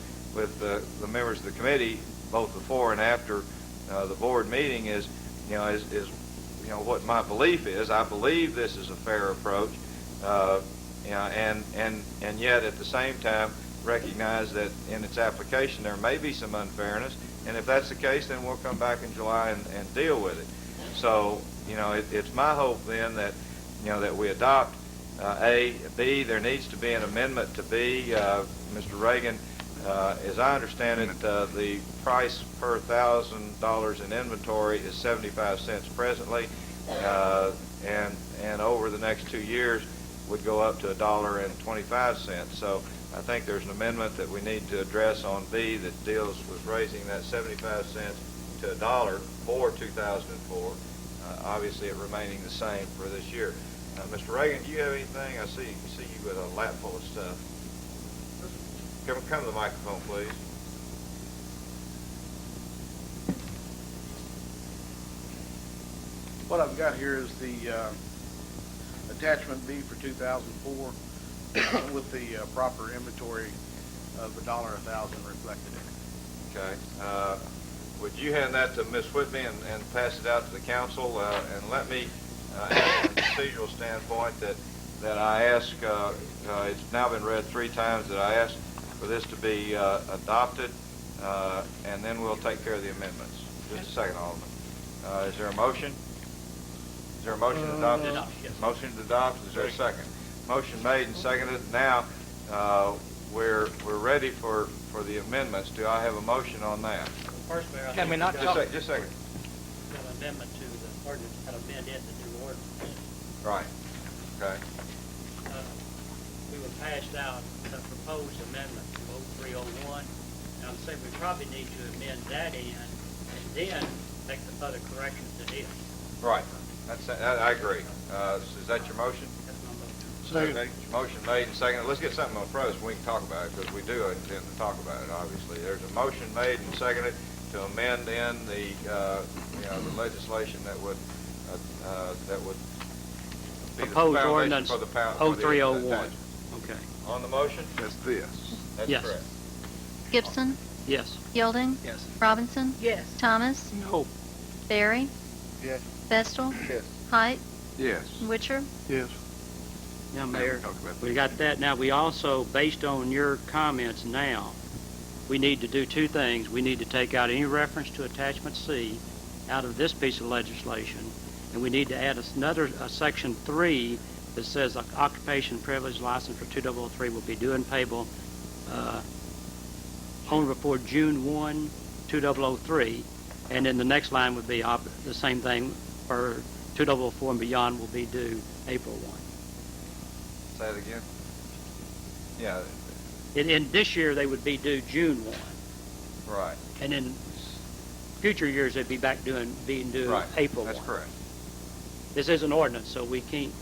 the members of the committee, both before and after the board meeting, is what my belief is. I believe this is a fair approach, and yet at the same time recognize that in its application there may be some unfairness, and if that's the case, then we'll come back in July and deal with it. So, it's my hope then that, that we adopt A. B, there needs to be an amendment to B. Mr. Reagan, as I understand it, the price per $1,000 in inventory is 75 cents presently, and over the next 2 years would go up to $1.25. So I think there's an amendment that we need to address on B that deals with raising that 75 cents to $1 for 2004. Obviously, it remaining the same for this year. Mr. Reagan, do you have anything? I see you with a lap full of stuff. Come to the microphone, please. What I've got here is the attachment B for 2004 with the proper inventory of $1 a thousand reflected in it. Okay. Would you hand that to Ms. Whitby and pass it out to the council? And let me ask from a procedural standpoint that I ask, it's now been read 3 times, that I ask for this to be adopted, and then we'll take care of the amendments. Just a second, Alderman. Is there a motion? Is there a motion to adopt? Yes. Motion to adopt. Is there a second? Motion made and seconded. Now we're ready for the amendments. Do I have a motion on that? First, Mayor, Can we not Just talk? a second. An amendment to the ordinance, kind of amend it, the new ordinance. Right. Okay. We were passed out a proposed amendment to 0301, and I'm saying we probably need to amend that in, and then make the other corrections to it. Right. I agree. Is that your motion? That's my motion. Second. Okay. Motion made and seconded. Let's get something on frozen. We can talk about it because we do intend to talk about it. Obviously, there's a motion made and seconded to amend in the the legislation that would be the Proposed foundation ordinance for the 0301. attachment. Okay. On the motion? That's this. That's Yes. correct. Gibson, Yes. Yielding, Yes. Robinson, Yes. Thomas, No. Barry, Yes. Vestal, Yes. Height, Yes. Witcher. Yes. Now, Mayor, Talk about we that. got that. Now, we also, based on your comments now, we need to do 2 things. We need to take out any reference to attachment C out of this piece of legislation, and we need to add another section 3 that says occupation privilege license for 2003 will be due and payable on before June 1, 2003, and then the next line would be the same thing for 2004 and beyond will be due April 1. Say it again. Yeah. In this year, they would be due June 1, Right. and in future years, they'd be back being due Right. April 1. That's correct. This is an ordinance, so we can't.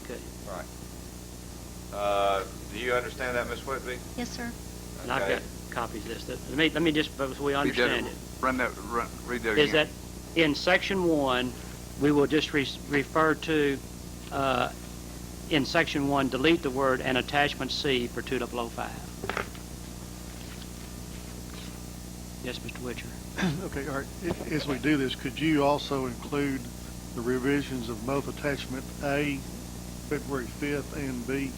Okay. Right. Do you understand that, Ms. Whitby? Yes, sir. And I've Okay. got copies of this. Let me just, so we understand it. Read that again. Is that in section 1, we will just refer to, in section 1, delete the word and attachment C for 2005. Yes, Mr. Witcher. Okay, all right. As we do this, could you also include the revisions of both attachment A, February 5th, and B?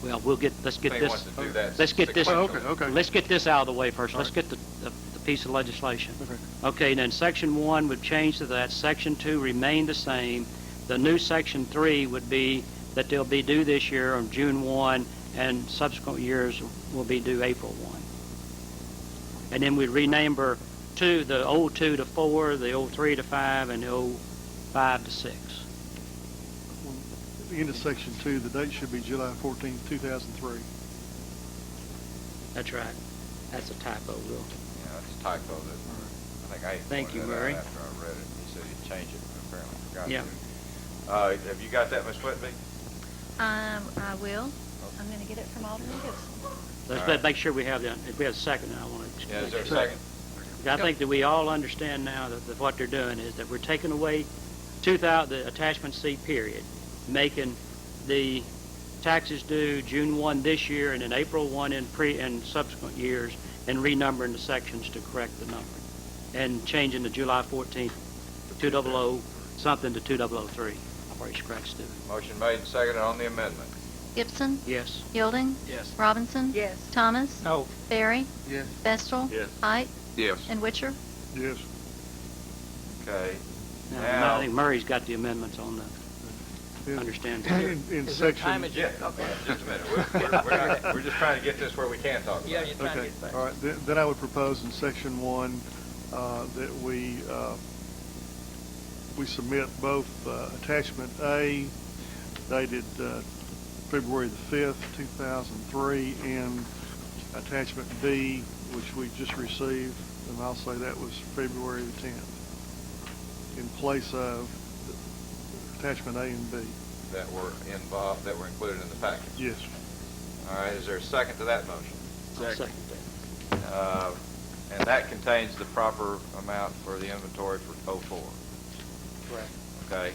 Well, let's get They this. want to do that Let's get this. sequentially. Okay. Let's get this out of the way first. All Let's right. get the piece of legislation. Okay. Okay, then section 1 would change to that. Section 2 remain the same. The new section 3 would be that they'll be due this year on June 1, and subsequent years will be due April 1. And then we'd renumber the 02 to 4, the 03 to 5, and the 05 to 6. At the end of section 2, the date should be July 14th, 2003. That's right. That's a typo, Will. Yeah, that's a typo that I think I Thank pointed you, that out Murray. after I read it. He said he'd change it, but apparently forgot Yeah. to. Have you got that, Ms. Whitby? I will. I'm going to get it from Alderman Gibson. Let's All right. make sure we have that. If we have a second, I want to. Yeah, is there a second? I think that we all understand now that what they're doing is that we're taking away the attachment C period, making the taxes due June 1 this year and then April 1 in subsequent years, and renumbering the sections to correct the number, and changing the July 14th 2006 something to 2003. I've already scratched it. Motion made and seconded on the amendment. Gibson, Yes. Yielding, Yes. Robinson, Yes. Thomas, No. Barry, Yes. Vestal, Yes. Height, Yes. and Witcher. Yes. Okay. Now, I think Murray's got the amendments on the In- understand. In Is there section. time Yeah, just a minute. We're just trying to get this where we can talk about Yeah, it. you're trying to Okay, get back. all right, then I would propose in section 1 that we submit both attachment A dated February the 5th, 2003, and attachment B, which we just received, and I'll say that was February the 10th, in place of attachment A and B. That were involved, that were included in the package. Yes. All right, is there a second to that motion? Second. And that contains the proper amount for the inventory for '04. Correct. Okay.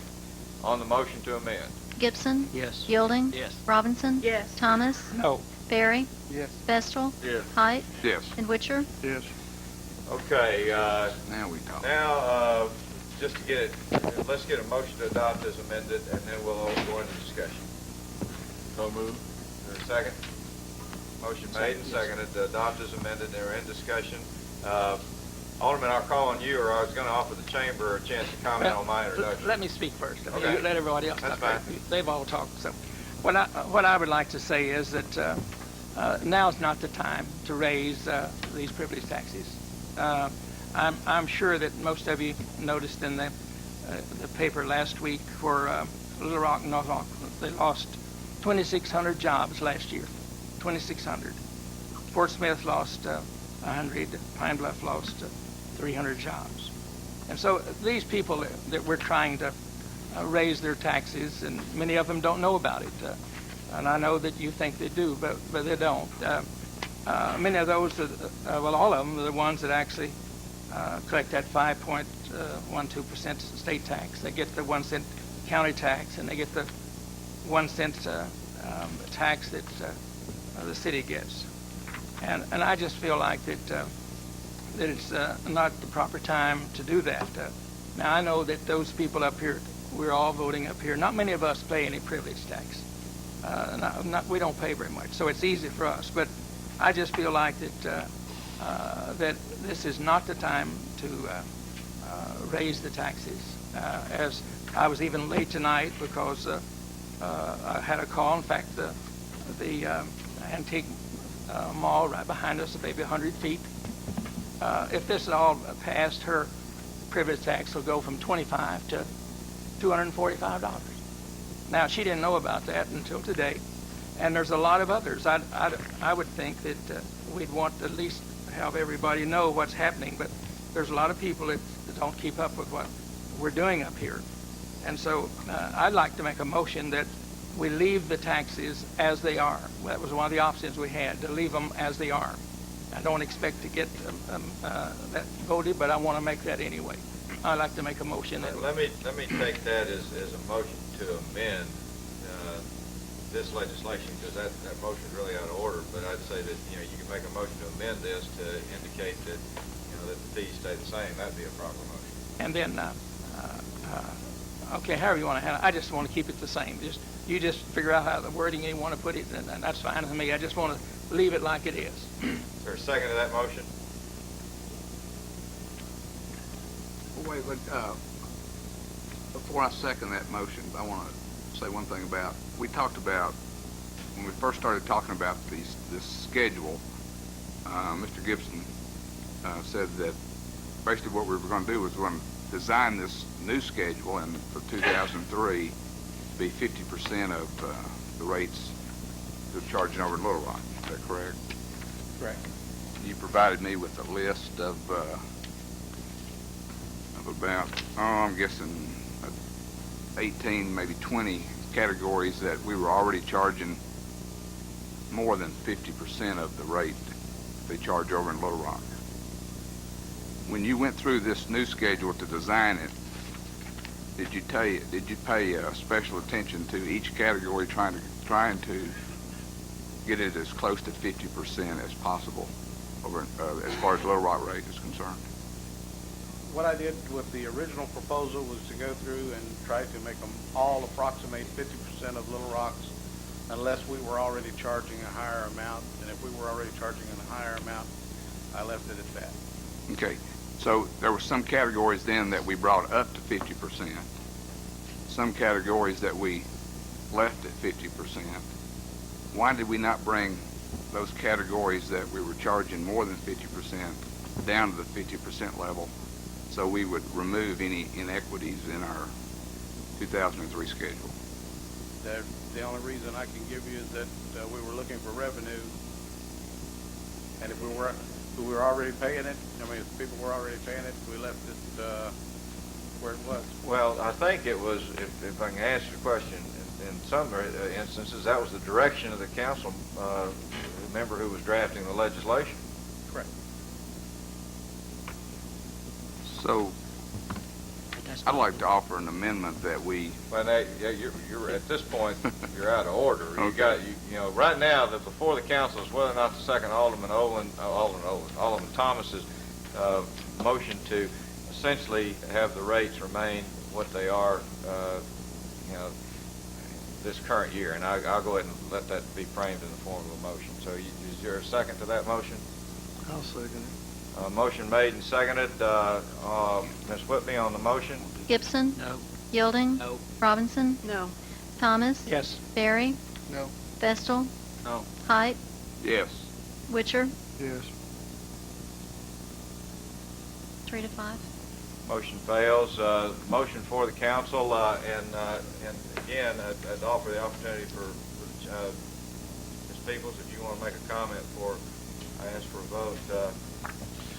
On the motion to amend. Gibson, Yes. Yielding, Yes. Robinson, Yes. Thomas, No. Barry, Yes. Vestal, Yes. Height, Yes. and Witcher. Yes. Okay, Now we talk. now, just to get it, let's get a motion to adopt as amended, and then we'll all go into discussion. So moved. Is there a second? Motion made and seconded to adopt as amended. They're in discussion. Alderman, I'll call on you, or I was going to offer the chamber a chance to comment on my introduction. Let me speak first. I mean, Okay. you let everybody else That's talk. fine. They've all talked. So, what I would like to say is that now's not the time to raise these privilege taxes. I'm sure that most of you noticed in the paper last week where Little Rock and North Rock, they lost 2,600 jobs last year. 2,600. Fort Smith lost 100. Pine Bluff lost 300 jobs. And so these people that we're trying to raise their taxes, and many of them don't know about it. And I know that you think they do, but they don't. Many of those, well, all of them are the ones that actually collect that 5.12% state tax. They get the 1 cent county tax, and they get the 1 cent tax that the city gets. And I just feel like that it's not the proper time to do that. Now, I know that those people up here, we're all voting up here. Not many of us pay any privilege tax. We don't pay very much, so it's easy for us. But I just feel like that that this is not the time to raise the taxes. As I was even late tonight because I had a call. In fact, the antique mall right behind us, maybe 100 feet. If this is all passed, her privilege tax will go from $25 to $245. Now, she didn't know about that until today, and there's a lot of others. I would think that we'd want to at least have everybody know what's happening, but there's a lot of people that don't keep up with what we're doing up here. And so I'd like to make a motion that we leave the taxes as they are. That was one of the options we had, to leave them as they are. I don't expect to get that voted, but I want to make that anyway. I'd like to make a motion that... Let me take that as a motion to amend this legislation, because that motion's really out of order. But I'd say that you can make a motion to amend this to indicate that that the fees stay the same. That'd be a proper motion. And then, okay, however you want to handle it. I just want to keep it the same. You just figure out how the wording you want to put it, and that's fine with me. I just want to leave it like it is. Is there a second to that motion? Wait, before I second that motion, I want to say one thing about, we talked about, when we first started talking about this schedule, Mr. Gibson said that basically what we were going to do was we're going to design this new schedule, and for 2003 to be 50% of the rates they're charging over in Little Rock. Is that correct? Correct. You provided me with a list of about, I'm guessing 18, maybe 20 categories that we were already charging more than 50% of the rate they charge over in Little Rock. When you went through this new schedule to design it, did you pay special attention to each category, trying to get it as close to 50% as possible over as far as Little Rock rate is concerned? what I did with the original proposal was to go through and try to make them all approximate 50% of Little Rock's, unless we were already charging a higher amount. And if we were already charging a higher amount, I left it at that. Okay, so there were some categories then that we brought up to 50%, some categories that we left at 50%. Why did we not bring those categories that we were charging more than 50% down to the 50% level, so we would remove any inequities in our 2003 schedule? The only reason I can give you is that we were looking for revenue, and if we were already paying it, I mean, if people were already paying it, we left it where it was. Well, I think it was, if I can answer the question, in some instances, that was the direction of the council member who was drafting the legislation. Correct. So I'd like to offer an amendment that we... Well, now, yeah, you're at this point, you're out of order. You Okay. got, you know, right now, before the council is whether or not the second Alderman Thomas's motion to essentially have the rates remain what they are, you know, this current year. And I'll go ahead and let that be framed in the form of a motion. So is there a second to that motion? I'll second it. Motion made and seconded. Ms. Whitney on the motion. Gibson? No. Yielding? No. Robinson? No. Thomas? Yes. Barry? No. Vestal? No. Height? Yes. Witcher? Yes. 3 to 5. Motion fails. Motion for the council, and again, I'd offer the opportunity for Ms. Peoples, if you want to make a comment before I ask for a vote.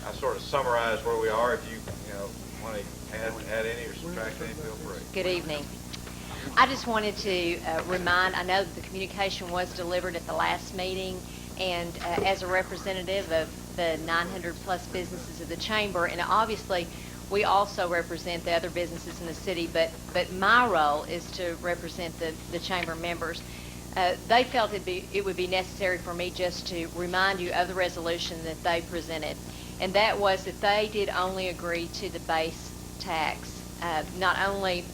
I sort of summarize where we are. If you want to add any or subtract any, feel free. Good evening. I just wanted to remind, I know that the communication was delivered at the last meeting, and as a representative of the 900 plus businesses of the chamber, and obviously we also represent the other businesses in the city, but my role is to represent the chamber members. They felt it would be necessary for me just to remind you of the resolution that they presented, and that was that they did only agree to the base tax. Not only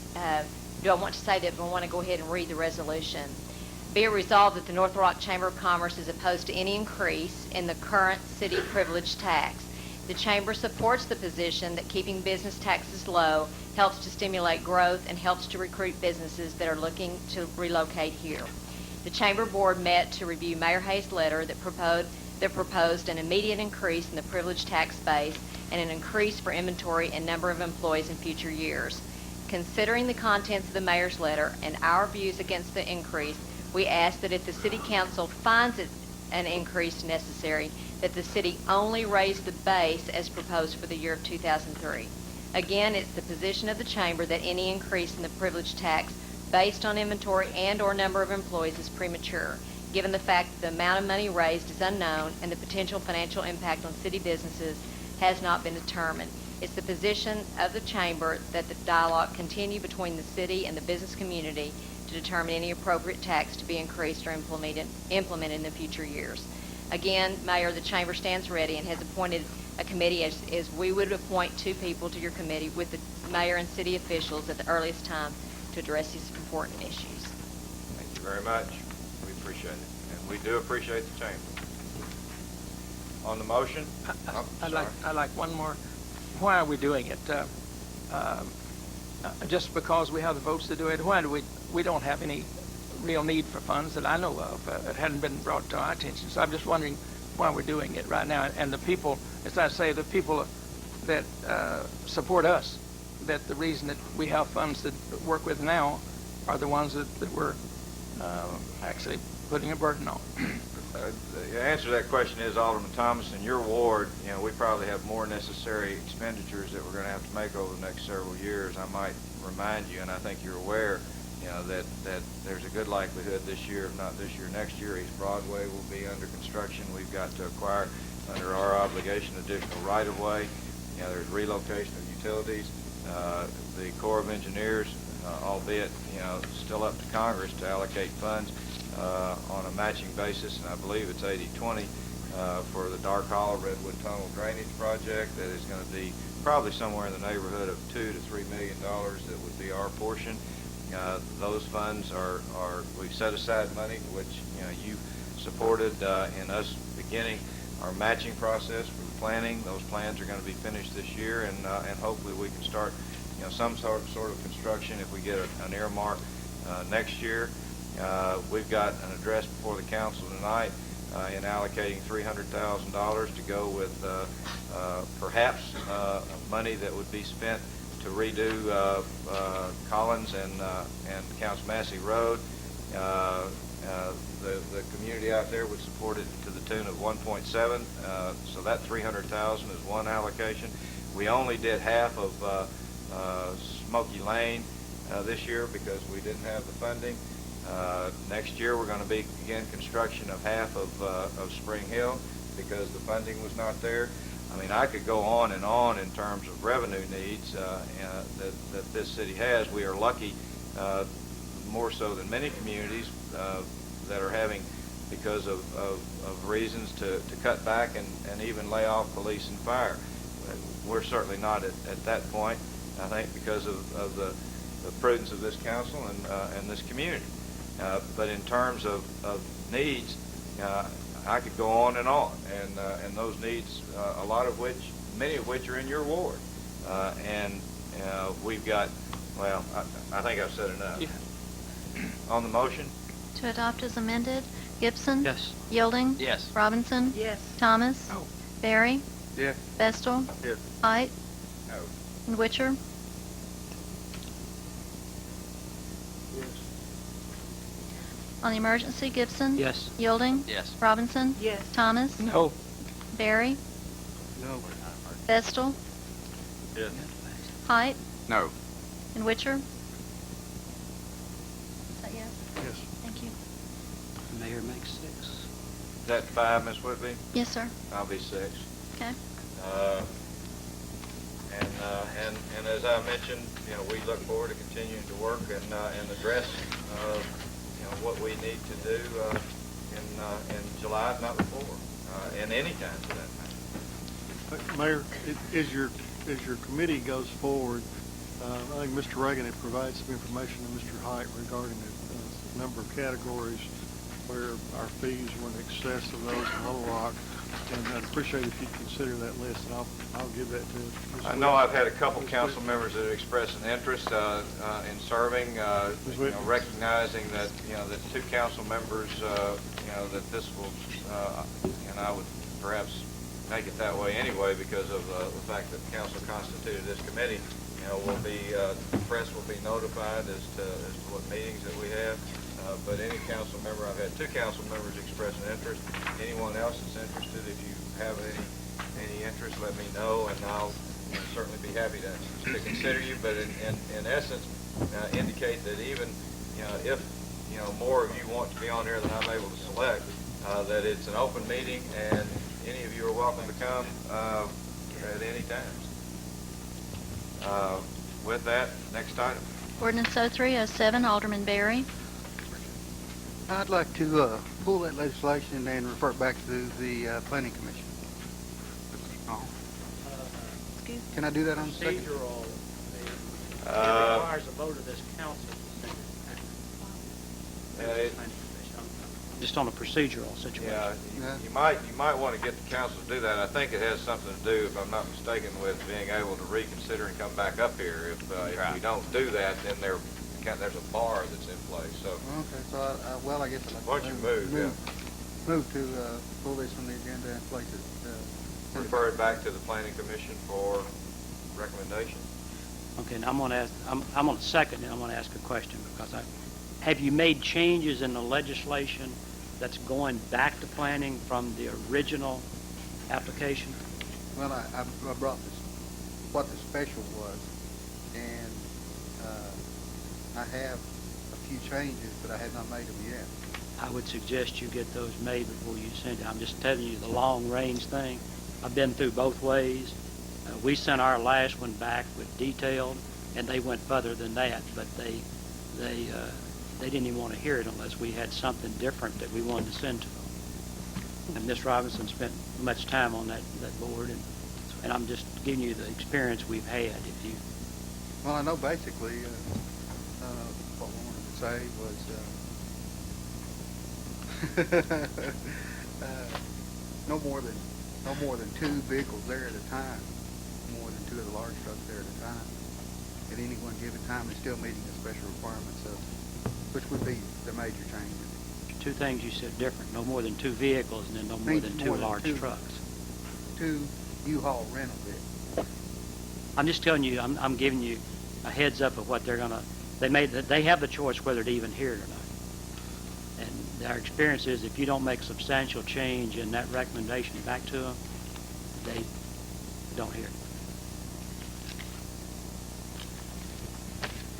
do I want to say that, but I want to go ahead and read the resolution. Be it resolved that the North Little Rock Chamber of Commerce is opposed to any increase in the current city privilege tax. The Chamber supports the position that keeping business taxes low helps to stimulate growth and helps to recruit businesses that are looking to relocate here. The Chamber Board met to review Mayor Hayes' letter that proposed an immediate increase in the privilege tax base and an increase for inventory and number of employees in future years. Considering the contents of the Mayor's letter and our views against the increase, we ask that if the City Council finds it an increase necessary, that the City only raise the base as proposed for the year of 2003. Again, it's the position of the Chamber that any increase in the privilege tax based on inventory and or number of employees is premature, given the fact that the amount of money raised is unknown and the potential financial impact on city businesses has not been determined. It's the position of the Chamber that the dialogue continue between the city and the business community to determine any appropriate tax to be increased or implemented in the future years. Again, Mayor, the Chamber stands ready and has appointed a committee as we would appoint 2 people to your committee with the Mayor and city officials at the earliest time to address these important issues. Thank you very much. We appreciate it. And we do appreciate the Chamber. On the motion? I'd like one more. Why are we doing it? Just because we have the votes to do it? Why do we don't have any real need for funds that I know of. It hadn't been brought to our attention. So I'm just wondering why we're doing it right now. And the people, as I say, the people that support us, that the reason that we have funds that work with now are the ones that we're actually putting a burden on. The answer to that question is, Alderman Thomas, in your ward, we probably have more necessary expenditures that we're going to have to make over the next several years. I might remind you, and I think you're aware, that there's a good likelihood this year, if not this year, next year, East Broadway will be under construction. We've got to acquire, under our obligation, additional right-of-way. There's relocation of utilities. The Corps of Engineers, albeit, still up to Congress to allocate funds on a matching basis, and I believe it's 80-20. for the Dark Hollow Redwood Tunnel Drainage Project. That is going to be probably somewhere in the neighborhood of $2 to $3 million. That would be our portion. Those funds we've set aside money, which you supported in us beginning our matching process for the planning. Those plans are going to be finished this year, and hopefully we can start some sort of construction if we get an earmark next year. We've got an address before the council tonight in allocating $300,000 to go with perhaps money that would be spent to redo Collins and Counts Massey Road. The community out there would support it to the tune of 1.7, so that $300,000 is one allocation. We only did half of Smoky Lane this year because we didn't have the funding. Next year we're going to begin construction of half of Spring Hill because the funding was not there. I mean, I could go on in terms of revenue needs that this city has. We are lucky, more so than many communities that are having, because of reasons to cut back and even lay off police and fire. We're certainly not at that point, I think, because of the prudence of this council and this community. But in terms of needs, I could go on, and those needs, many of which are in your ward, and we've got. Well, I think I've said enough. Yeah. On the motion. To adopt as amended, Gibson. Yes. Yielding. Yes. Robinson. Yes. Thomas. No. Barry. Yes. Vestal. Yes. Height. No. And Witcher. On the emergency, Gibson. Yes. Yielding. Yes. Robinson. Yes. Thomas. No. Barry. No. Vestal. Yes. Height. No. And Witcher. Is that yes? Yes. Thank you. Mayor makes 6. Is that 5, Ms. Whitby? Yes, sir. I'll be 6. Okay. And as I mentioned, we look forward to continuing to work and address what we need to do in July, if not before, and any time for that matter. Mayor, as your committee goes forward, I think Mr. Reagan had provided some information to Mr. Height regarding the number of categories where our fees were in excess of those in Little Rock, and I'd appreciate if you'd consider that list, and I'll give that to Ms. I know I've had a couple council members that have expressed an interest in serving, recognizing that that 2 council members, that this will, and I would perhaps make it that way anyway because of the fact that the council constituted this committee. Will be the press will be notified as to what meetings that we have. But any council member, I've had 2 council members express an interest. Anyone else that's interested, if you have any interest, let me know, and I'll certainly be happy to consider you. But in essence, indicate that even if more of you want to be on there than I'm able to select, that it's an open meeting, and any of you are welcome to come at any time. With that, next item. Ordinance 0307, Alderman Barry. I'd like to pull that legislation and refer it back to the Planning Commission. Can I do that on the second? Procedural. It requires a vote of this council to send it back. Just on a procedural situation. Yeah, you might want to get the council to do that. I think it has something to do, if I'm not mistaken, with being able to reconsider and come back up here. If we don't do that, then there's a bar that's in place. So. Okay, so I guess I'd like why don't you move? Move to pull this from the agenda and place it. Refer it back to the Planning Commission for recommendation. Okay, now I'm going to ask. I'm on the second, and I'm going to ask a question because have you made changes in the legislation that's going back to planning from the original application? Well, I brought this, what the special was, and I have a few changes, but I have not made them yet. I would suggest you get those made before you send it. I'm just telling you the long range thing. I've been through both ways. We sent our last one back with detailed, and they went further than that, but they didn't even want to hear it unless we had something different that we wanted to send to them. And Ms. Robinson spent much time on that board, and I'm just giving you the experience we've had. If you, Well, I know basically what I wanted to say was no more than two vehicles there at a time, more than two of the large trucks there at a time. At any one given time, and still meeting the special requirements of, which would be the major change. two things you said different, no more than two vehicles and then no more Means than two more than large two. trucks. Two U-Haul rental vehicles. I'm just telling you, I'm giving you a heads up of what they're gonna, they have the choice whether to even hear it or not. And our experience is if you don't make substantial change in that recommendation back to them, they don't hear it.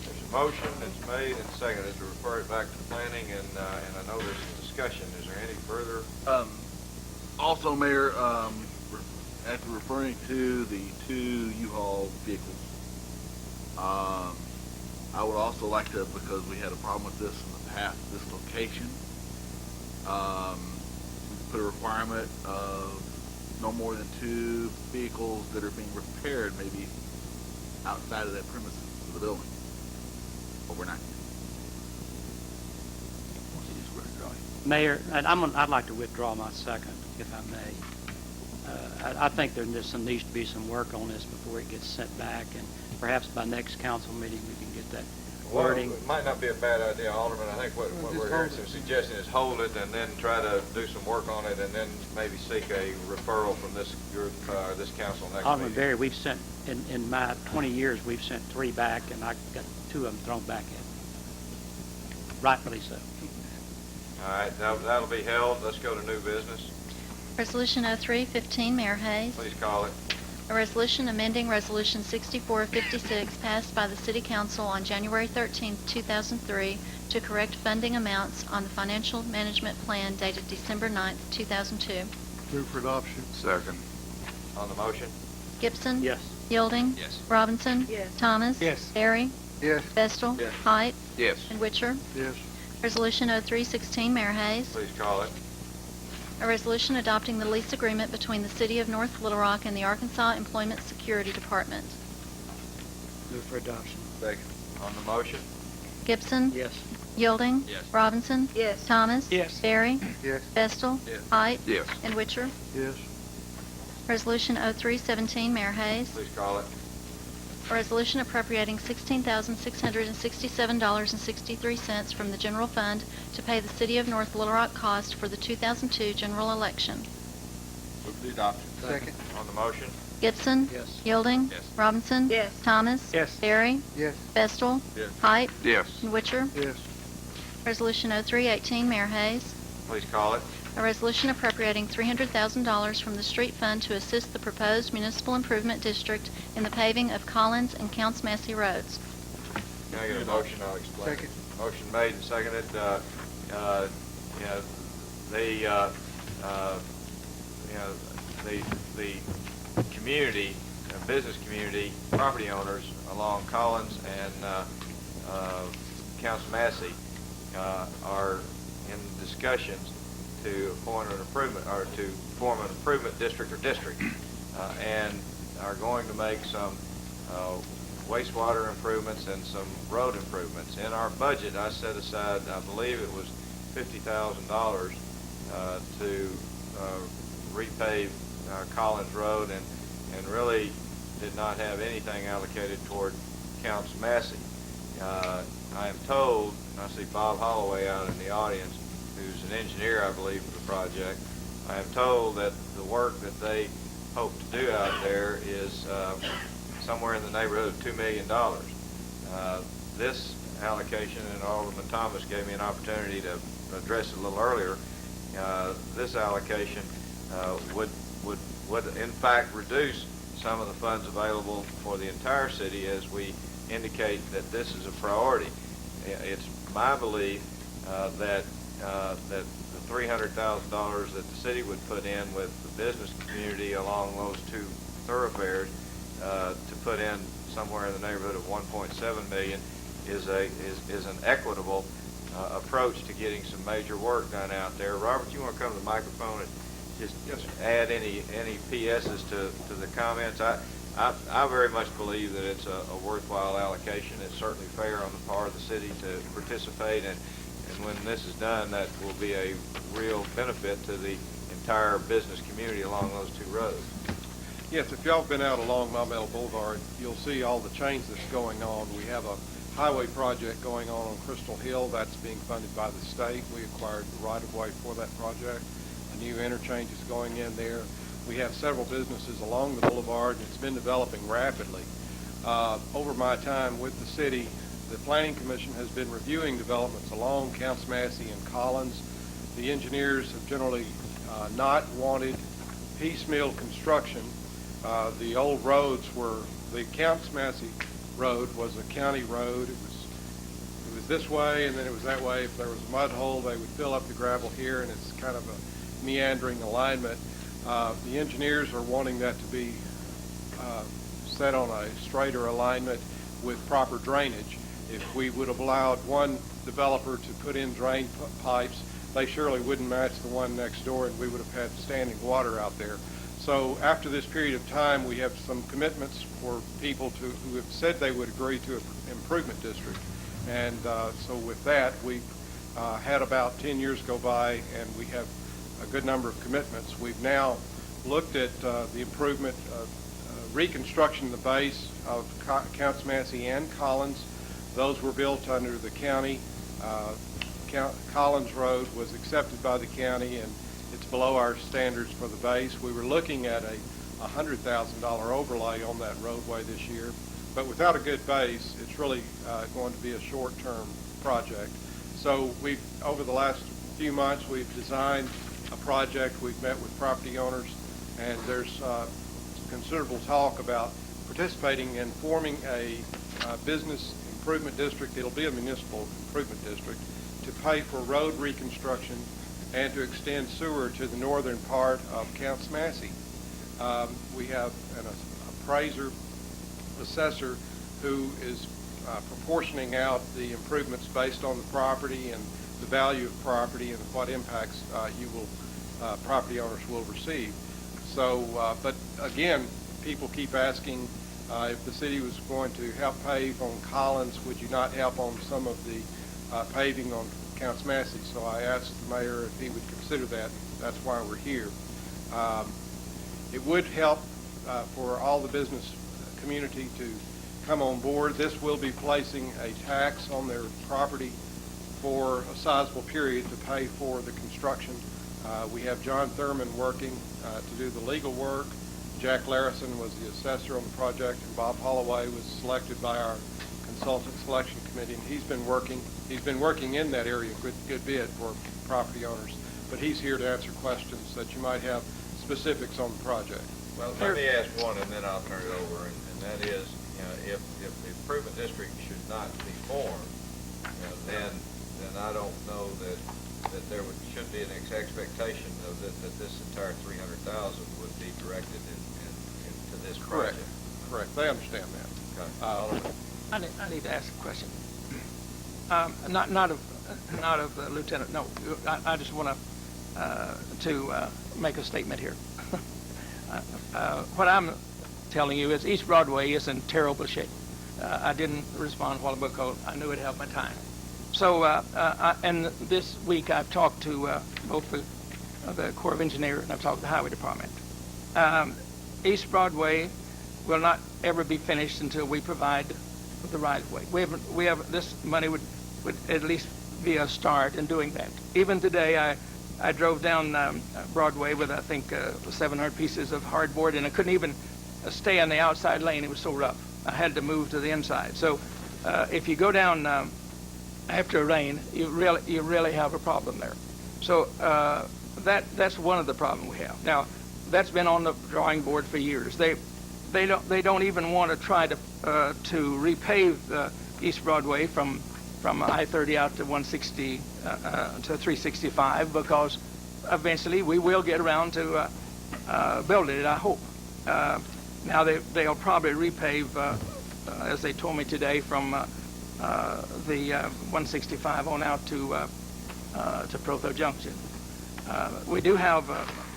There's a motion that's made and seconded to refer it back to planning, and I know there's some discussion. Is there any further? Also, Mayor, after referring to the two U-Haul vehicles, I would also like to, because we had a problem with this in the past, this location, put a requirement of no more than two vehicles that are being repaired, maybe outside of that premises of the building, overnight. Mayor, and I'd like to withdraw my second, if I may. I think there needs to be some work on this before it gets sent back, and perhaps by next council meeting we can get that wording. Well, it might not be a bad idea, Alderman. I think what we're hearing some suggesting is hold it and then try to do some work on it, and then maybe seek a referral from this group, this council next Alderman meeting. Berry, we've sent, in my 20 years, we've sent 3 back, and I got 2 of them thrown back at me. Rightfully so. All right, that'll be held. Let's go to new business. Resolution 0315, Mayor Hayes. Please call it. A resolution amending Resolution 6456 passed by the City Council on January 13, 2003 to correct funding amounts on the Financial Management Plan dated December 9, 2002. Move for adoption. Second. On the motion? Gibson? Yes. Yielding? Yes. Robinson? Yes. Thomas? Yes. Barry? Yes. Vestal? Yes. Height? Yes. And Witcher? Yes. Resolution 0316, Mayor Hayes. Please call it. A resolution adopting the lease agreement between the City of North Little Rock and the Arkansas Employment Security Department. Move for adoption. Second. On the motion? Gibson? Yes. Yielding? Yes. Robinson? Yes. Thomas? Yes. Barry? Yes. Vestal? Yes. Height? Yes. And Witcher? Yes. Resolution 0317, Mayor Hayes. Please call it. A resolution appropriating $16,667.63 from the general fund to pay the City of North Little Rock cost for the 2002 general election. Move the adoption. Second. On the motion? Gibson? Yes. Yielding? Yes. Robinson? Yes. Thomas? Yes. Barry? Yes. Vestal? Yes. Height? Yes. And Witcher? Yes. Resolution 0318, Mayor Hayes. Please call it. A resolution appropriating $300,000 from the street fund to assist the proposed municipal improvement district in the paving of Collins and Counts Massey roads. Can I get a motion? I'll explain. Second. Motion made and seconded. The community, business community, property owners along Collins and Counts Massey are in discussions to form an improvement district and are going to make some wastewater improvements and some road improvements. In our budget, I set aside, I believe it was $50,000 to repave Collins Road, and really did not have anything allocated toward Counts Massey. I am told, and I see Bob Holloway out in the audience, who's an engineer, I believe, for the project. I am told that the work that they hope to do out there is somewhere in the neighborhood of $2 million. This allocation, and Alderman Thomas gave me an opportunity to address it a little earlier, this allocation would in fact reduce some of the funds available for the entire city, as we indicate that this is a priority. It's my belief that the $300,000 that the city would put in with the business community along those 2 thoroughfares to put in somewhere in the neighborhood of $1.7 million is an equitable approach to getting some major work done out there. Robert, you want to come to the microphone just Yes, sir. add any PSs to the comments. I very much believe that it's a worthwhile allocation. It's certainly fair on the part of the city to participate, and when this is done, that will be a real benefit to the entire business community along those two roads. Yes, if y'all have been out along Maumelle Boulevard, you'll see all the change that's going on. We have a highway project going on Crystal Hill that's being funded by the state. We acquired the right-of-way for that project. A new interchange is going in there. We have several businesses along the boulevard, and it's been developing rapidly. Over my time with the city, the Planning Commission has been reviewing developments along Counts Massey and Collins. The engineers have generally not wanted piecemeal construction. The old roads were, the Counts Massey Road was a county road. It was this way and then it was that way. If there was a mud hole, they would fill up the gravel here, and it's kind of a meandering alignment. The engineers are wanting that to be set on a straighter alignment with proper drainage. If we would have allowed one developer to put in drain pipes, they surely wouldn't match the one next door, and we would have had standing water out there. So after this period of time, we have some commitments for people who have said they would agree to an improvement district. And so with that, we've had about 10 years go by, and we have a good number of commitments. We've now looked at the improvement, reconstruction of the base of Counts Massey and Collins. Those were built under the county. Collins Road was accepted by the county, and it's below our standards for the base. We were looking at a $100,000 overlay on that roadway this year, but without a good base, it's really going to be a short-term project. So we've, over the last few months, we've designed a project. We've met with property owners, and there's considerable talk about participating in forming a business improvement district. It'll be a municipal improvement district to pay for road reconstruction and to extend sewer to the northern part of Counts Massey. We have an appraiser, assessor, who is proportioning out the improvements based on the property and the value of property and what impacts property owners will receive. So, but again, people keep asking if the city was going to help pave on Collins, would you not help on some of the paving on Counts Massey? So I asked the mayor if he would consider that. That's why we're here. It would help for all the business community to come on board. This will be placing a tax on their property for a sizable period to pay for the construction. We have John Thurman working to do the legal work. Jack Larison was the assessor on the project, and Bob Holloway was selected by our consultant selection committee, and he's been working in that area a good bit for property owners. But he's here to answer questions that you might have specifics on the project. Well, let me ask one, and then I'll turn it over, and that is, if the improvement district should not be formed, then I don't know that there should be an expectation of that this entire $300,000 would be directed into this project. Correct. They understand that. Okay. I need to ask a question. Not of the lieutenant. No, I just want to make a statement here. What I'm telling you is East Broadway is in terrible shape. I didn't respond a while ago because I knew it'd help my time. So, and this week I've talked to both the Corps of Engineers and I've talked to the Highway Department. East Broadway will not ever be finished until we provide the right-of-way. We have this money would at least be a start in doing that. Even today, I drove down Broadway with I think 700 pieces of hardboard, and I couldn't even stay on the outside lane. It was so rough. I had to move to the inside. So, if you go down after a rain, you really have a problem there. So that's one of the problems we have. Now, that's been on the drawing board for years. They don't even want to try to repave the East Broadway from I-30 out to 160 to 365 because eventually we will get around to building it, I hope. Now they'll probably repave, as they told me today, from the 165 on out to Protho Junction. We do have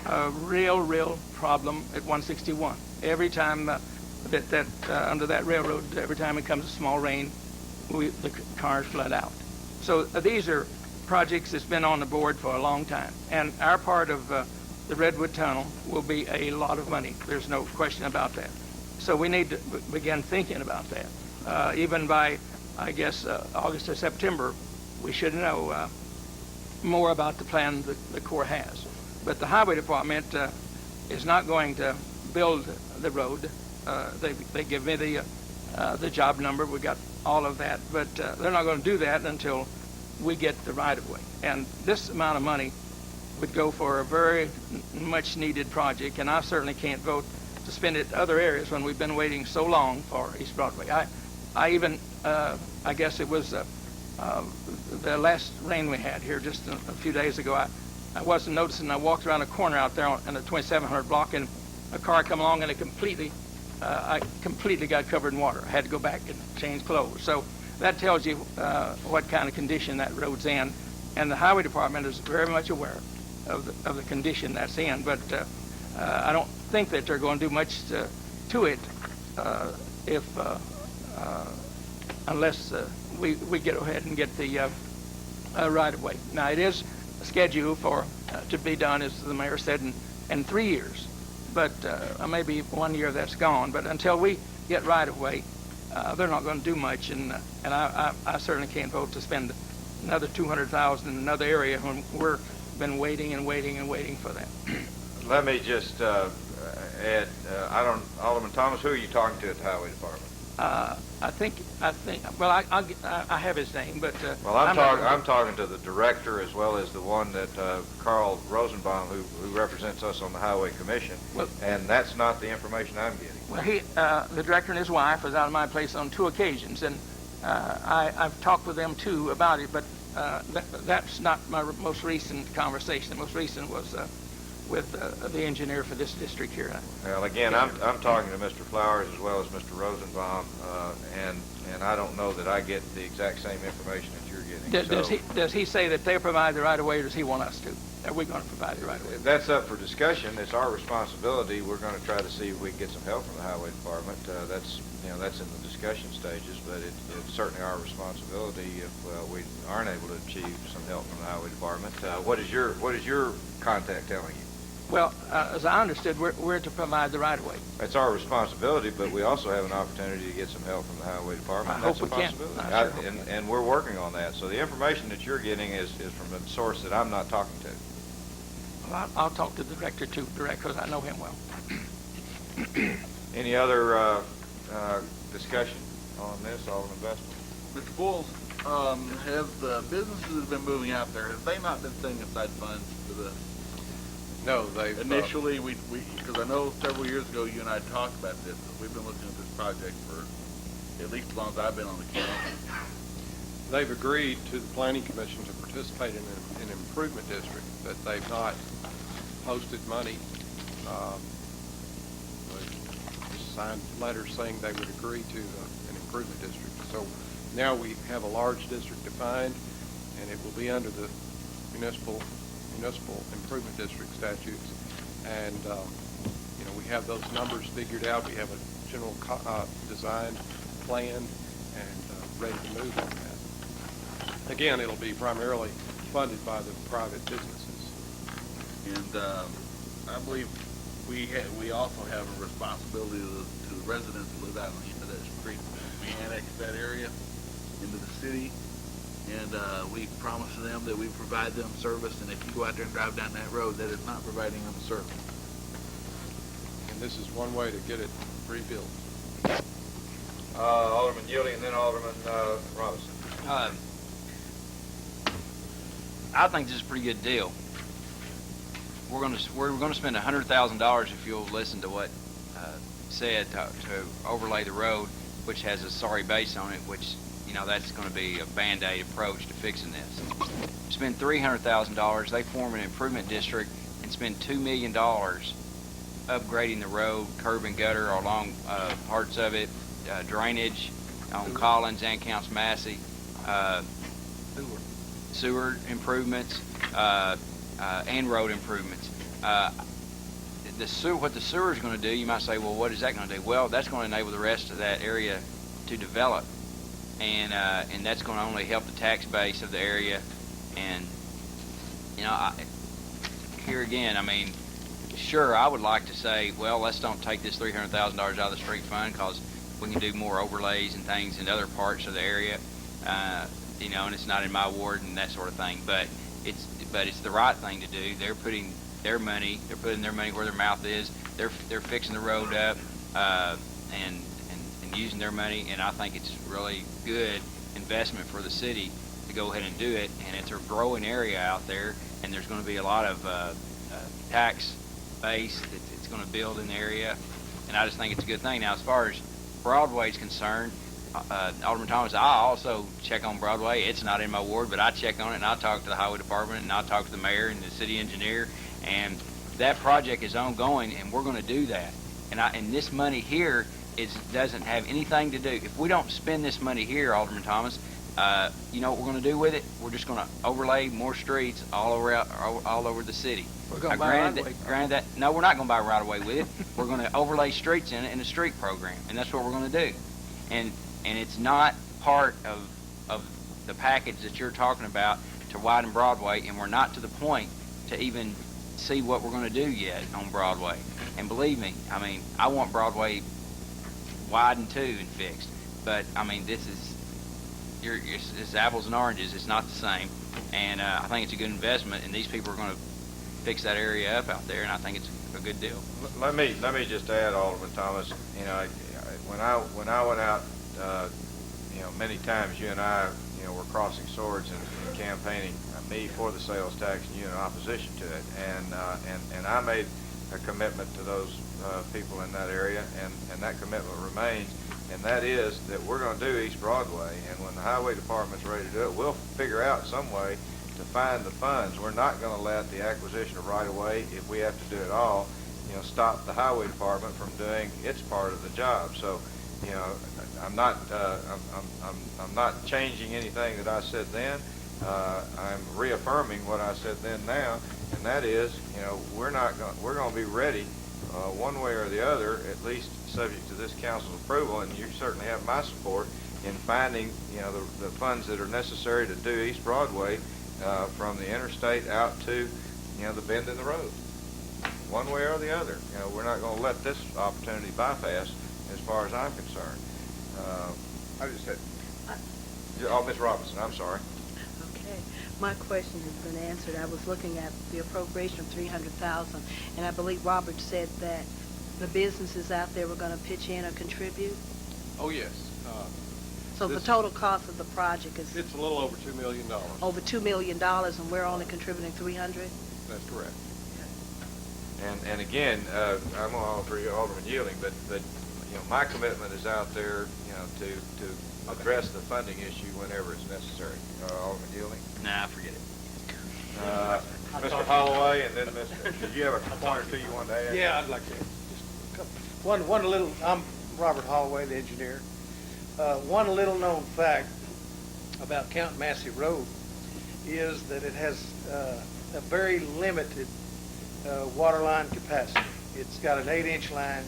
a real problem at 161. Every time under that railroad, every time it comes a small rain, the cars flood out. So these are projects that's been on the board for a long time, and our part of the Redwood Tunnel will be a lot of money. There's no question about that. So we need to begin thinking about that. Even by, I guess, August or September, we should know more about the plan the Corps has. But the Highway Department is not going to build the road. They give me the job number. We got all of that, but they're not going to do that until we get the right-of-way. And this amount of money would go for a very much needed project, and I certainly can't vote to spend it other areas when we've been waiting so long for East Broadway. I even, I guess it was the last rain we had here just a few days ago, I wasn't noticing. I walked around a corner out there in the 2700 block, and a car come along, and I completely got covered in water. I had to go back and change clothes. So that tells you what kind of condition that road's in, and the Highway Department is very much aware of the condition that's in. But I don't think that they're going to do much to it unless we get ahead and get the right-of-way. Now, it is scheduled to be done, as the mayor said, in 3 years. But maybe 1 year that's gone. But until we get right-of-way, they're not going to do much. And I certainly can't vote to spend another $200,000 in another area when we've been waiting and waiting and waiting for that. Let me just add, Alderman Thomas, who are you talking to at the Highway Department? I think. Well, I have his name, but well, I'm talking to the director as well as the one that Carl Rosenbaum, who represents us on the Highway Commission, and that's not the information I'm getting. Well, the director and his wife was out of my place on 2 occasions, and I've talked with them too about it, but that's not my most recent conversation. The most recent was with the engineer for this district here. Well, again, I'm talking to Mr. Flowers as well as Mr. Rosenbaum, and I don't know that I get the exact same information that you're getting. Does he say that they provide the right-of-way, or does he want us to? Are we going to provide the right-of-way? That's up for discussion. It's our responsibility. We're going to try to see if we can get some help from the Highway Department. That's in the discussion stages, but it's certainly our responsibility if we aren't able to achieve some help from the Highway Department. What is your contact telling you? Well, as I understood, we're to provide the right-of-way. That's our responsibility, but we also have an opportunity to get some help from the Highway Department. I hope we can. And we're working on that. So the information that you're getting is from a source that I'm not talking to. Well, I'll talk to the director too, because I know him well. Any other discussion on this, Alderman Vestell? Mr. Boyles, have the businesses that have been moving out there, have they not been setting aside funds for the... No, they've... Initially, because I know several years ago you and I talked about this, but we've been looking at this project for at least as long as I've been on the council. They've agreed to the Planning Commission to participate in an improvement district, but they've not posted money. Signed letters saying they would agree to an improvement district. So now we have a large district defined, and it will be under the municipal improvement district statutes. And we have those numbers figured out. We have a general design plan and ready to move on that. Again, it'll be primarily funded by the private businesses. And I believe we also have a responsibility to the residents who live out on the end of that street. We annex that area into the city, and we promise them that we provide them service, and if you go out there and drive down that road, that is not providing them service. And this is one way to get it rebuilt. Alderman Yielding and then Alderman Robinson. I think this is a pretty good deal. We're going to spend $100,000 if you'll listen to what said to overlay the road, which has a sorry base on it, which that's going to be a Band-Aid approach to fixing this. Spend $300,000. They form an improvement district and spend $2 million upgrading the road, curb and gutter along parts of it, drainage on Collins and Counts Massey, sewer improvements, and road improvements. what the sewer is going to do, you might say, well, what is that going to do? Well, that's going to enable the rest of that area to develop, and that's going to only help the tax base of the area. And here again, I mean, sure, I would like to say, well, let's don't take this $300,000 out of the street fund because we can do more overlays and things in other parts of the area, and it's not in my ward and that sort of thing. But it's the right thing to do. They're putting their money where their mouth is. They're fixing the road up and using their money, and I think it's really good investment for the city to go ahead and do it. And it's a growing area out there, and there's going to be a lot of tax base that it's going to build in the area, and I just think it's a good thing. Now, as far as Broadway is concerned, Alderman Thomas, I also check on Broadway. It's not in my ward, but I check on it, and I talk to the highway department, and I talk to the mayor and the city engineer, and that project is ongoing, and we're going to do that. And this money here doesn't have anything to do. If we don't spend this money here, Alderman Thomas, you know what we're going to do with it? We're just going to overlay more streets all over the city. We're going to buy right-of-way. No, we're not going to buy right-of-way with it. We're going to overlay streets in it in a street program, and that's what we're going to do. And it's not part of the package that you're talking about to widen Broadway, and we're not to the point to even see what we're going to do yet on Broadway. And believe me, I mean, I want Broadway widened too and fixed. But I mean, it's apples and oranges. It's not the same. And I think it's a good investment, and these people are going to fix that area up out there, and I think it's a good deal. Let me just add, Alderman Thomas. When I went out, many times you and I, were crossing swords and campaigning, me for the sales tax and you in opposition to it, and I made a commitment to those people in that area, and that commitment remains, and that is that we're going to do East Broadway, and when the highway department's ready to do it, we'll figure out some way to find the funds. We're not going to let the acquisition of right-of-way, if we have to do it all, stop the highway department from doing its part of the job. So, I'm not changing anything that I said then. I'm reaffirming what I said then now, and that is, we're going to be ready one way or the other, at least subject to this council's approval, and you certainly have my support in finding, the funds that are necessary to do East Broadway from the interstate out to, the bend in the road. One way or the other. We're not going to let this opportunity bypass as far as I'm concerned. I just had, Ms. Robinson, I'm sorry. Okay, my question has been answered. I was looking at the appropriation of $300,000, and I believe Robert said that the businesses out there were going to pitch in or contribute. Oh, yes. So the total cost of the project is it's a little over $2 million. Over $2 million, and we're only contributing $300. That's correct. And again, I'm going to offer you Alderman Yielding, but my commitment is out there, to address the funding issue whenever it's necessary. Alderman Yielding? Nah, forget it. Mr. Holloway, and then Mr. Did you have a point or two you wanted to add? Yeah, I'd like to. Just a couple. One little. I'm Robert Holloway, the engineer. One little known fact about Count Massey Road is that it has a very limited water line capacity. It's got an 8-inch line.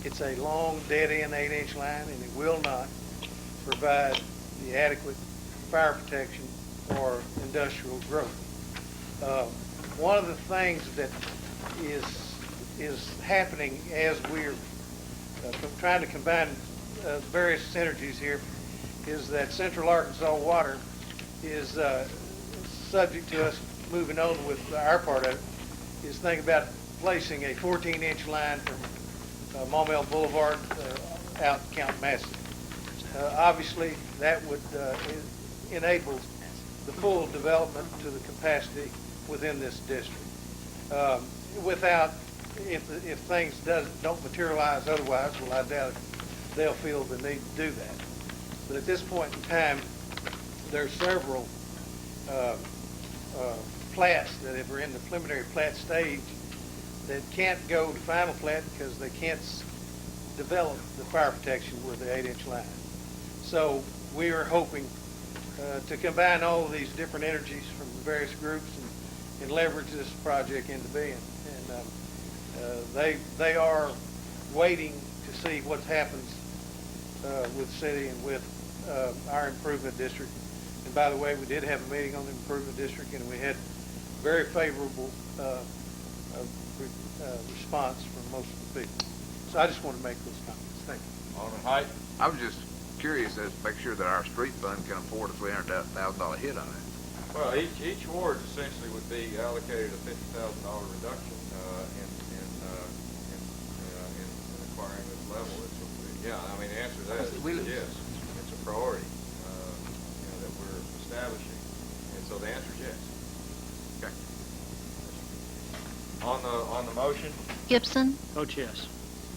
It's a long, dead-end 8-inch line, and it will not provide the adequate fire protection for industrial growth. One of the things that is happening as we're trying to combine various synergies here is that Central Arkansas Water is subject to us moving on with our part of it, is thinking about placing a 14-inch line from Maumelle Boulevard out Count Massey. Obviously, that would enable the full development to the capacity within this district. If things don't materialize otherwise, well, I doubt they'll feel the need to do that. But at this point in time, there are several plats that are in the preliminary plat stage that can't go to final plat because they can't develop the fire protection with the 8-inch line. So we are hoping to combine all of these different energies from the various groups and leverage this project into being. And They are waiting to see what happens with the city and with our improvement district. And by the way, we did have a meeting on the improvement district, and we had very favorable response from most of the people. So I just want to make those comments. Thank you. Alderman Height? I was just curious as to make sure that our street fund can afford a $300,000 hit on it. Well, each ward essentially would be allocated a $50,000 reduction in acquiring this level. Yeah, I mean, the answer to that is yes. It's a priority, that we're establishing, and so the answer is yes. Okay. On the motion? Oh, Gibson. Vote yes.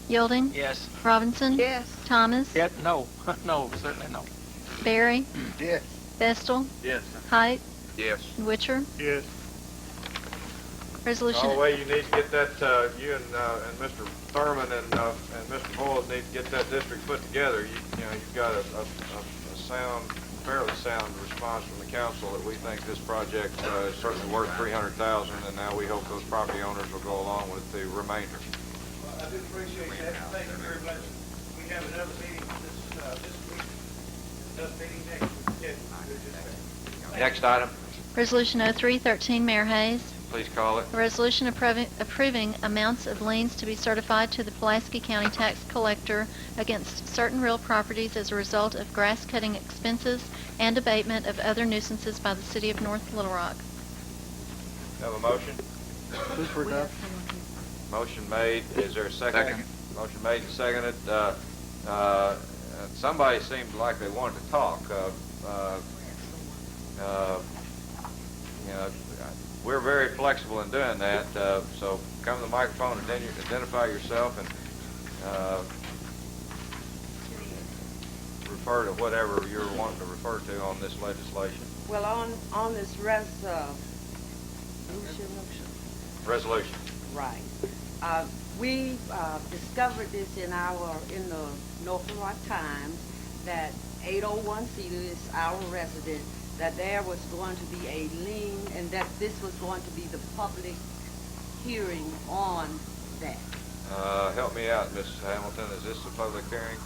Yielding. Yes. Robinson. Yes. Thomas. Yet, no. No, certainly no. Barry. Yes. Vestal. Yes. Height. Yes. And Witcher. Yes. Resolution. By the way, you need to get that, you and Mr. Thurman and Mr. Boyd need to get that district put together. You've got a fairly sound response from the council that we think this project is certainly worth $300,000, and now we hope those property owners will go along with the remainder. I do appreciate that. Thank you very much. We have another meeting this week, another meeting next week. Next item, Resolution 0313, Mayor Hayes. please call it. A resolution approving amounts of liens to be certified to the Pulaski County Tax Collector against certain real properties as a result of grass cutting expenses and abatement of other nuisances by the City of North Little Rock. Have a motion? Move for adoption. Motion made. Is there a second? Second. Motion made and seconded. Somebody seemed like they wanted to talk. We're very flexible in doing that, so come to the microphone and identify yourself and refer to whatever you're wanting to refer to on this legislation. Well, on this Resolution. right. We discovered this in the North Little Rock Times that 801 Cedar is our resident, that there was going to be a lien and that this was going to be the public hearing on that. Help me out, Mrs. Hamilton. Is this a public hearing?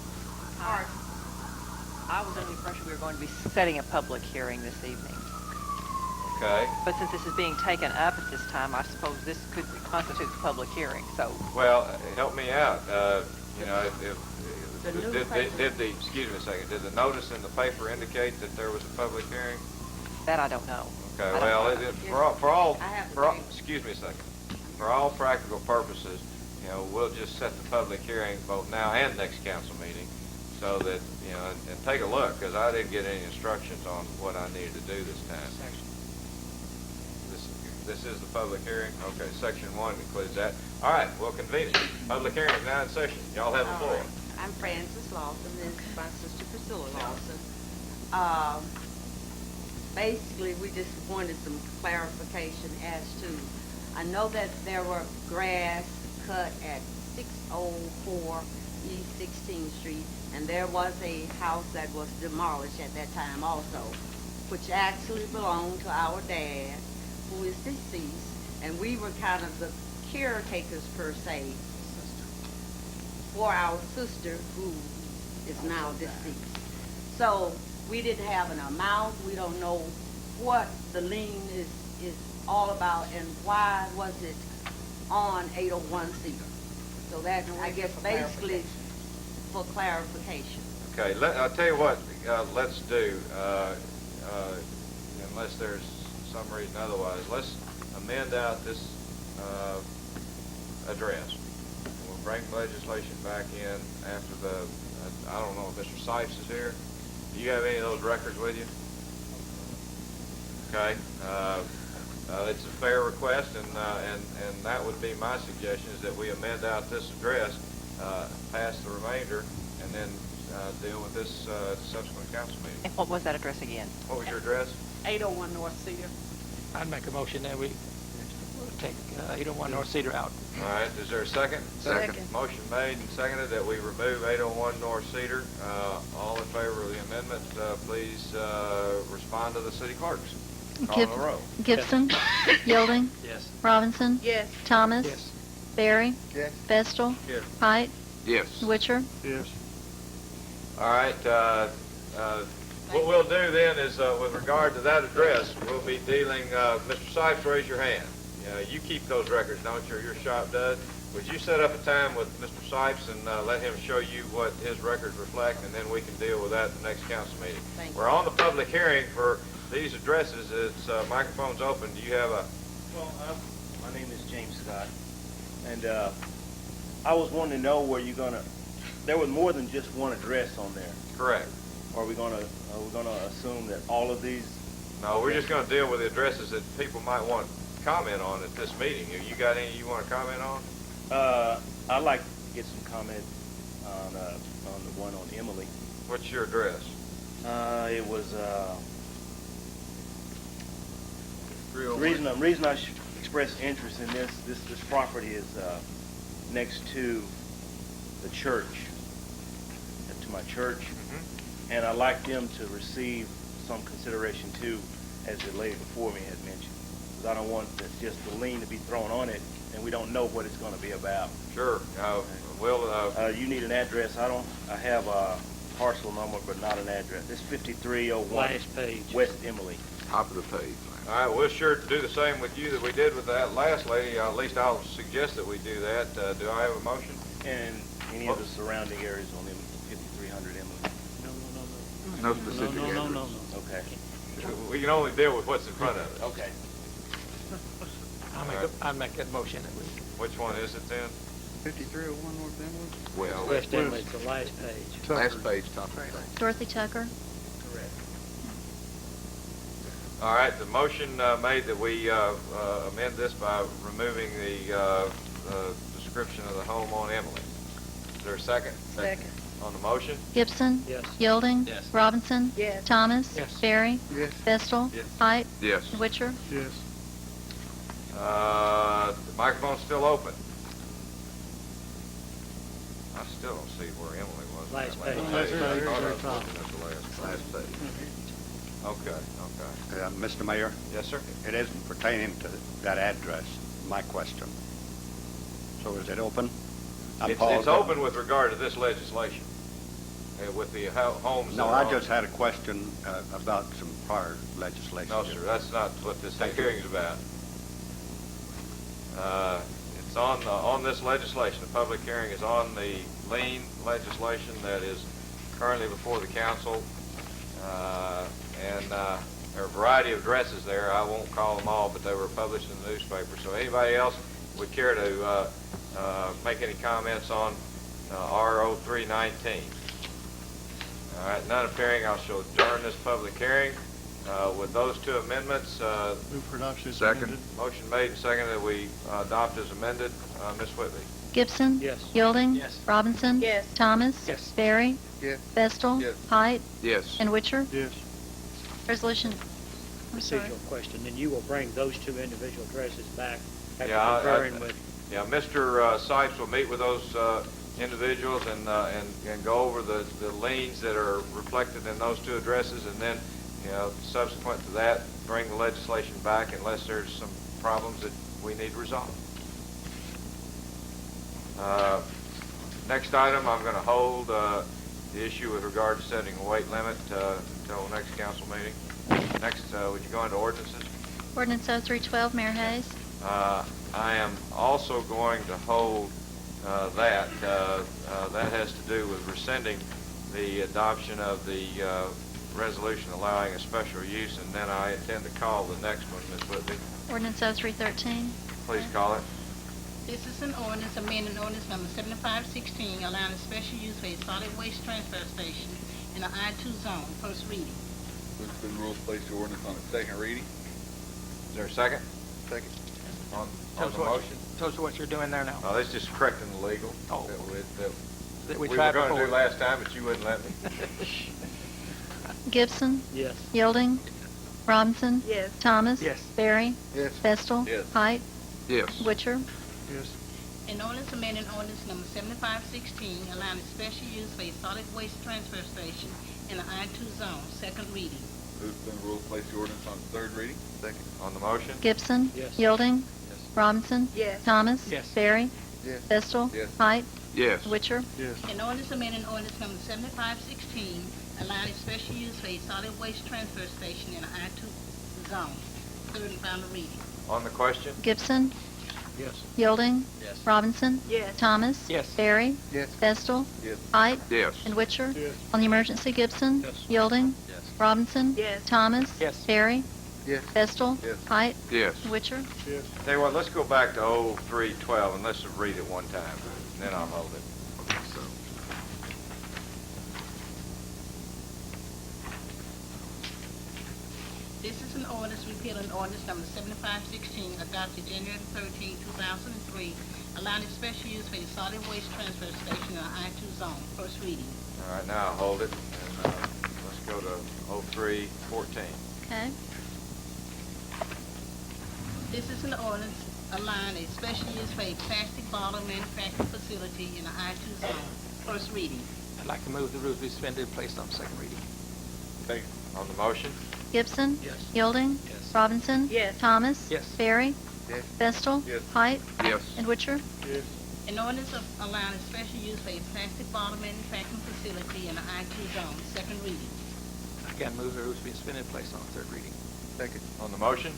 I was under the impression we were going to be setting a public hearing this evening. Okay. But since this is being taken up at this time, I suppose this could constitute a public hearing, so. Well, help me out. Excuse me a second, did the notice in the paper indicate that there was a public hearing? That I don't know. Okay, excuse me a second. For all practical purposes, we'll just set the public hearing both now and next council meeting so that, and take a look, because I didn't get any instructions on what I needed to do this time. This is the public hearing? Okay, section 1 includes that. All right, we'll convene it. Public hearing is now in session. Y'all have the floor. I'm Frances Lawson, this is my sister Priscilla Lawson. Basically, we just wanted some clarification as to, I know that there were grass cut at 604 East 16th Street, and there was a house that was demolished at that time also, which actually belonged to our dad, who is deceased, and we were kind of the caretakers per se for our sister who is now deceased. So we didn't have an amount. We don't know what the lien is all about and why was it on 801 Cedar. So that, I guess, basically for clarification. Okay, I'll tell you what let's do, unless there's some reason otherwise. Let's amend out this address. We'll bring legislation back in after I don't know if Mr. Sipes is here. Do you have any of those records with you? Okay. It's a fair request, and that would be my suggestion, is that we amend out this address, pass the remainder, and then deal with this subsequent council meeting. And what was that address again? What was your address? 801 North Cedar. I'd make a motion that we take 801 North Cedar out. All right, is there a second? Second. Motion made and seconded that we remove 801 North Cedar. All in favor of the amendment, please respond to the city clerks. Call the roll. Gibson. Yielding. Yes. Robinson. Yes. Thomas. Yes. Barry. Yes. Vestal. Yes. Height. Yes. Witcher. Yes. All right, what we'll do then is, with regard to that address, we'll be dealing, Mr. Sipes, raise your hand. You keep those records, don't you, or your shop does? Would you set up a time with Mr. Sipes and let him show you what his records reflect, and then we can deal with that at the next council meeting? Thank you. We're on the public hearing for these addresses. It's, microphone's open. Do you have a... Well, my name is James Scott, and I was wanting to know where you're gonna. There was more than just one address on there. Correct. Are we gonna assume that all of these? No, we're just going to deal with the addresses that people might want to comment on at this meeting. You got any you want to comment on? I'd like to get some comment on the one on Emily. What's your address? It was the reason I should express interest in this property is next to the church, to my church, and I'd like them to receive some consideration too, as the lady before me had mentioned, because I don't want just the lien to be thrown on it, and we don't know what it's going to be about. Sure. You need an address. I have a parcel number, but not an address. It's 5301 Last page. West Emily. Top of the page. All right, we'll sure do the same with you that we did with that last lady. At least I'll suggest that we do that. Do I have a motion? And any of the surrounding areas on 5300 Emily. No specific No. address. Okay. We can only deal with what's in front of us. Okay. I'll make that motion. Which one is it then? 5301 North Emily? Well, West Emily's the last page. Last page, top of the page. Dorothy Tucker. all right, the motion made that we amend this by removing the description of the home on Emily. Is there a second? Second. On the motion? Gibson. Yes. Yielding. Yes. Robinson. Yes. Thomas. Yes. Barry. Yes. Vestal. Yes. Height. Yes. Witcher. Yes. The microphone's still open. I still don't see where Emily was. Last That page. Last page, I thought I very was top. looking at the last page. Okay. Mr. Mayor, Yes, sir. it isn't pertaining to that address, my question. So is it open? It's open with regard to this legislation, with the homes. No, that are I on- just had a question about some prior legislation. No, sir, that's not what this Thank you. hearing is about. It's on this legislation. The public hearing is on the lien legislation that is currently before the council. And there are a variety of addresses there. I won't call them all, but they were published in the newspaper. So anybody else would care to make any comments on RO 319? All right, none appearing, I shall adjourn this public hearing. With those two amendments, Move for adoption as Second. amended. motion made and seconded that we adopt as amended. Ms. Whitby? Gibson. Yes. Yielding. Yes. Robinson. Yes. Thomas. Yes. Barry. Yes. Vestal. Yes. Height. Yes. And Witcher. Yes. Resolution. I'm sorry. Procedural question, and you will bring those two individual addresses back after Yeah, conferring with. Yeah, Mr. Sipes will meet with those individuals and go over the liens that are reflected in those two addresses, and then, subsequent to that, bring the legislation back unless there's some problems that we need resolved. Next item, I'm going to hold the issue with regard to setting a weight limit until the next council meeting. Next, would you go into ordinances? Ordinance 0312, Mayor Hayes. I am also going to hold that. That has to do with rescinding the adoption of the resolution allowing a special use, and then I intend to call the next one, Ms. Whitby. Ordinance 0313. Please call it. This is an ordinance amending ordinance number 7516, allowing a special use for a solid waste transfer station in the I-2 zone. First reading. Suspend rules, place the ordinance on its second reading. Is there a second? Second. On Tell the us what- motion? Tell us what you're doing there now. No, that's just correcting the legal. Oh. That We we were tried going to do before. last time, but you wouldn't let me. Gibson. Yes. Yielding. Robinson. Yes. Thomas. Yes. Barry. Yes. Vestal. Yes. Height. Yes. Witcher. Yes. An ordinance amending ordinance number 7516, allowing a special use for a solid waste transfer station in the I-2 zone. Second reading. Suspend rules, place the ordinance on its third reading. Second. On the motion? Gibson. Yes. Yielding. Yes. Robinson? Yes. Thomas? Yes. Barry? Yes. Vestal? Yes. Height? Yes. Witcher? Yes. An ordinance amending ordinance number 7516, allowing special use for a solid waste transfer station in an I-2 zone. Third and final reading. On the question? Gibson? Yes. Yielding? Yes. Robinson? Yes. Thomas? Yes. Barry? Yes. Vestal? Yes. Height? Yes. And Witcher? Yes. On the emergency, Gibson? Yes. Yielding? Yes. Robinson? Yes. Thomas? Yes. Barry? Yes. Vestal? Yes. Height? Yes. Witcher? Yes. Tell you what, let's go back to 0312 and let's read it one time, then I'll hold it. So, This is an ordinance repealing ordinance number 7516 adopted January 13, 2003, allowing special use for a solid waste transfer station in an I-2 zone. First reading. all right, now I'll hold it, and let's go to 0314. Okay. This is an ordinance allowing a special use for a plastic bottle manufacturing facility in an I-2 zone. First reading. I'd like to move the rules be suspended and placed on second reading. On the motion? Gibson? Yes. Yielding? Yes. Robinson? Yes. Thomas? Yes. Barry? Yes. Vestal? Yes. Height? Yes. And Witcher? Yes. An ordinance of allowing a special use for a plastic bottle manufacturing facility in an I-2 zone. Second reading. Again, move the rules be suspended and placed on third reading. Second. On the motion?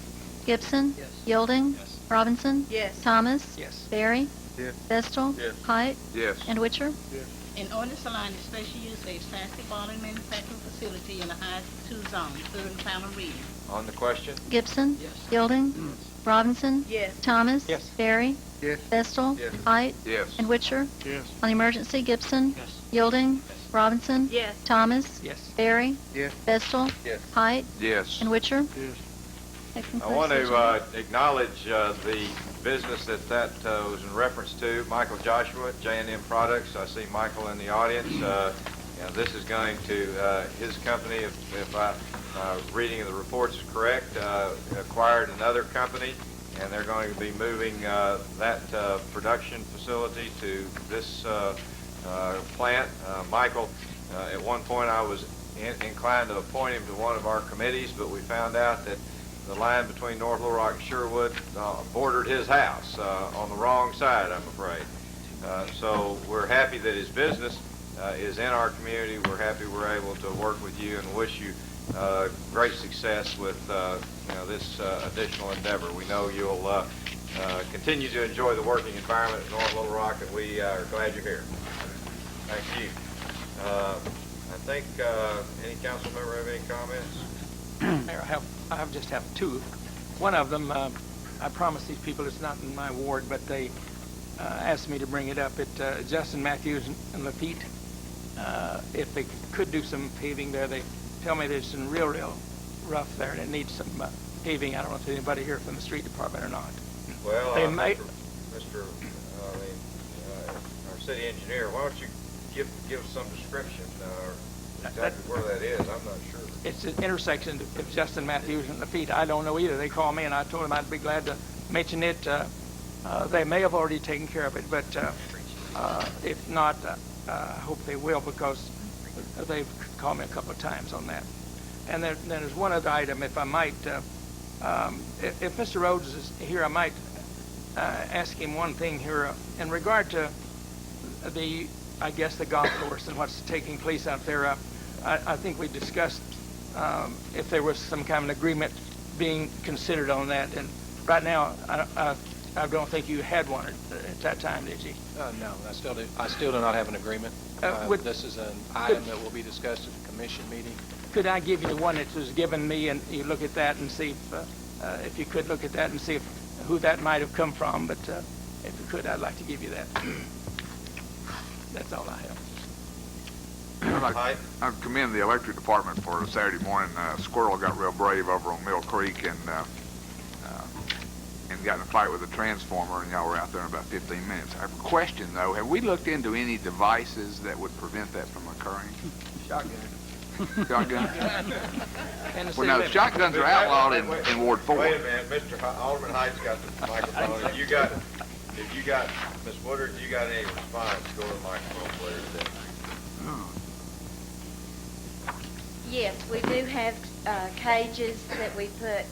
Gibson? Yes. Yielding? Yes. Robinson? Yes. Thomas? Yes. Barry? Yes. Vestal? Yes. Height? Yes. And Witcher? Yes. An ordinance allowing a special use for a plastic bottle manufacturing facility in an I-2 zone. Third and final reading. On the question? Gibson? Yes. Yielding? Robinson? Yes. Thomas? Yes. Barry? Yes. Vestal? Yes. Height? Yes. And Witcher? Yes. On the emergency, Gibson? Yes. Yielding? Robinson? Yes. Thomas? Yes. Barry? Yes. Vestal? Yes. Height? Yes. And Witcher? Yes. That I concludes want the to agenda. acknowledge the business that was in reference to, Michael Joshua, J&M Products. I see Michael in the audience. This is going to his company, if reading of the reports is correct, acquired another company, and they're going to be moving that production facility to this plant. Michael, at one point I was inclined to appoint him to one of our committees, but we found out that the line between North Little Rock and Sherwood bordered his house on the wrong side, I'm afraid. So we're happy that his business is in our community. We're happy we're able to work with you and wish you great success with this additional endeavor. We know you'll continue to enjoy the working environment at North Little Rock, and we are glad you're here. Thank you. I think any council member have any comments? Mayor, I just have two. One of them, I promised these people it's not in my ward, but they asked me to bring it up. Justin Matthews and Lafitte, if they could do some paving there, they tell me there's some real rough there and it needs some paving. I don't know if there's anybody here from the street department or not. Well, They may- our city engineer, why don't you give us some description exactly where that is? I'm not sure. It's an intersection of Justin Matthews and Lafitte. I don't know either. They called me and I told them I'd be glad to mention it. They may have already taken care of it, but if not, I hope they will, because they've called me a couple of times on that. And then there's one other item, if I might. If Mr. Rhodes is here, I might ask him one thing here in regard to the golf course and what's taking place out there. I think we discussed if there was some kind of an agreement being considered on that. And right now, I don't think you had one at that time, did you? No, I still do not have an agreement. This is an item that will be discussed at the commission meeting. Could I give you the one that was given me, and you look at that and see if you could look at that and see who that might have come from? But if you could, I'd like to give you that. That's all I have. I commend the electric department for Saturday morning. Squirrel got real brave over on Mill Creek and got in a fight with a transformer, and y'all were out there in about 15 minutes. I have a question, though. Have we looked into any devices that would prevent that from occurring? Shotgun. Shotgun? And the Well, now, city shotguns are outlawed in Ward 4. Wait a minute, Alderman Heights got the microphone. If you got, Ms. Woodard, you got any response, go to the microphone, please. Yes, we do have cages that we put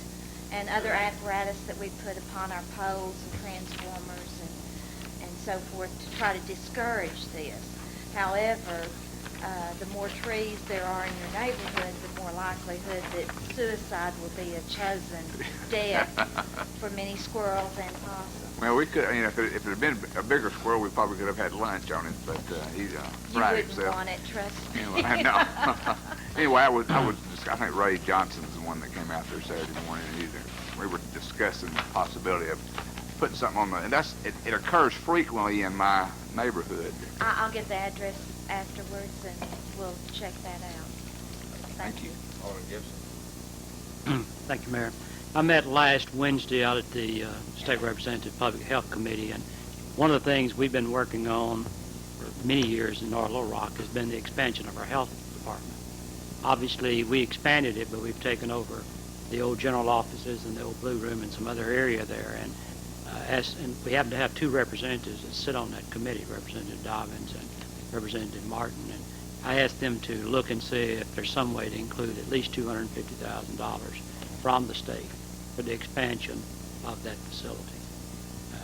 and other apparatus that we put upon our poles and transformers and so forth to try to discourage this. However, the more trees there are in your neighborhood, the more likelihood that suicide will be a chosen death for many squirrels and possums. Well, we could, if it had been a bigger squirrel, we probably could have had lunch on it, but he fried You himself. wouldn't want it, trust me. Anyway, no. Anyway, I think Ray Johnson's the one that came out there Saturday morning. We were discussing the possibility of putting something on and it occurs frequently in my neighborhood. I'll get the address afterwards and we'll check that out. Thank you. Alderman Gibson. Thank you, Mayor. I met last Wednesday out at the State Representative Public Health Committee, and one of the things we've been working on for many years in North Little Rock has been the expansion of our health department. Obviously, we expanded it, but we've taken over the old general offices and the old blue room and some other area there, and we happen to have two representatives that sit on that committee, Representative Dobbins and Representative Martin, and I asked them to look and see if there's some way to include at least $250,000 from the state for the expansion of that facility.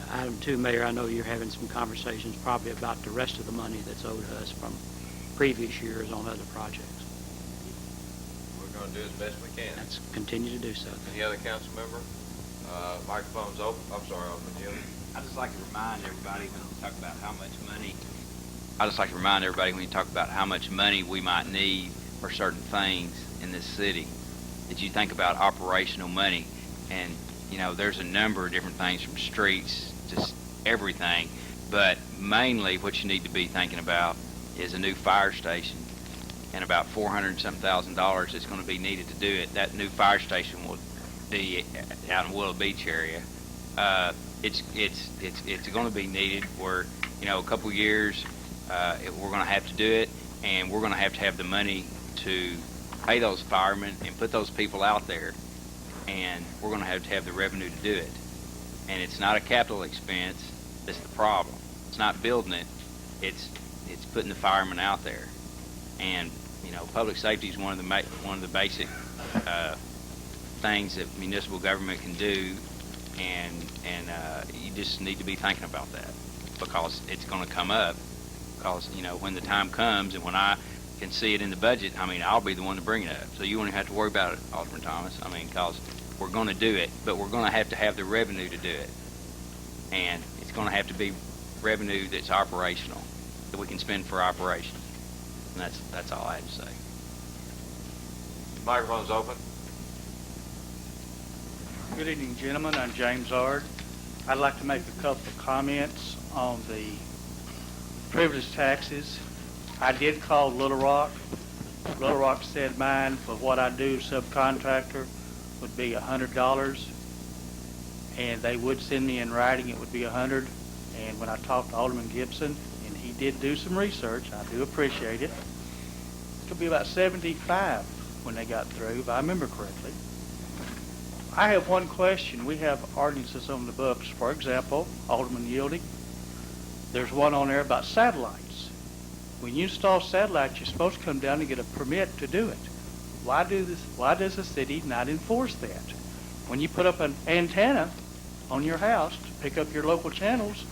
Item 2, Mayor, I know you're having some conversations probably about the rest of the money that's owed us from previous years on other projects. We're going to do as best we can. Let's continue to do so. Any other council member? Microphone's open. I'm sorry, Alderman Gilliam. I'd just like to remind everybody when we talk about how much money, we might need for certain things in this city, that you think about operational money. And, there's a number of different things from streets to everything, but mainly what you need to be thinking about is a new fire station and about $400,000 that's going to be needed to do it. That new fire station will be out in Willow Beach area. It's going to be needed where, a couple years we're going to have to do it, and we're going to have the money to pay those firemen and put those people out there, and we're going to have the revenue to do it. And it's not a capital expense that's the problem. It's not building it. It's putting the firemen out there. And public safety is one of the basic things that municipal government can do, and you just need to be thinking about that, because it's going to come up. Because when the time comes and when I can see it in the budget, I'll be the one to bring it up. So you won't have to worry about it, Alderman Thomas. Because we're going to do it, but we're going to have the revenue to do it, and it's going to have to be revenue that's operational, that we can spend for operations. And that's all I have to say. Microphone's open. Good evening, gentlemen. I'm James Ard. I'd like to make a couple of comments on the privilege taxes. I did call Little Rock. Little Rock said mine for what I do subcontractor would be $100, and they would send me in writing it would be $100. And when I talked to Alderman Gibson, and he did do some research, I do appreciate it, it could be about $75 when they got through, if I remember correctly. I have one question. We have ordinances on the books. For example, Alderman Yielding, there's one on there about satellites. When you install satellites, you're supposed to come down and get a permit to do it. Why does the city not enforce that? When you put up an antenna on your house to pick up your local channels,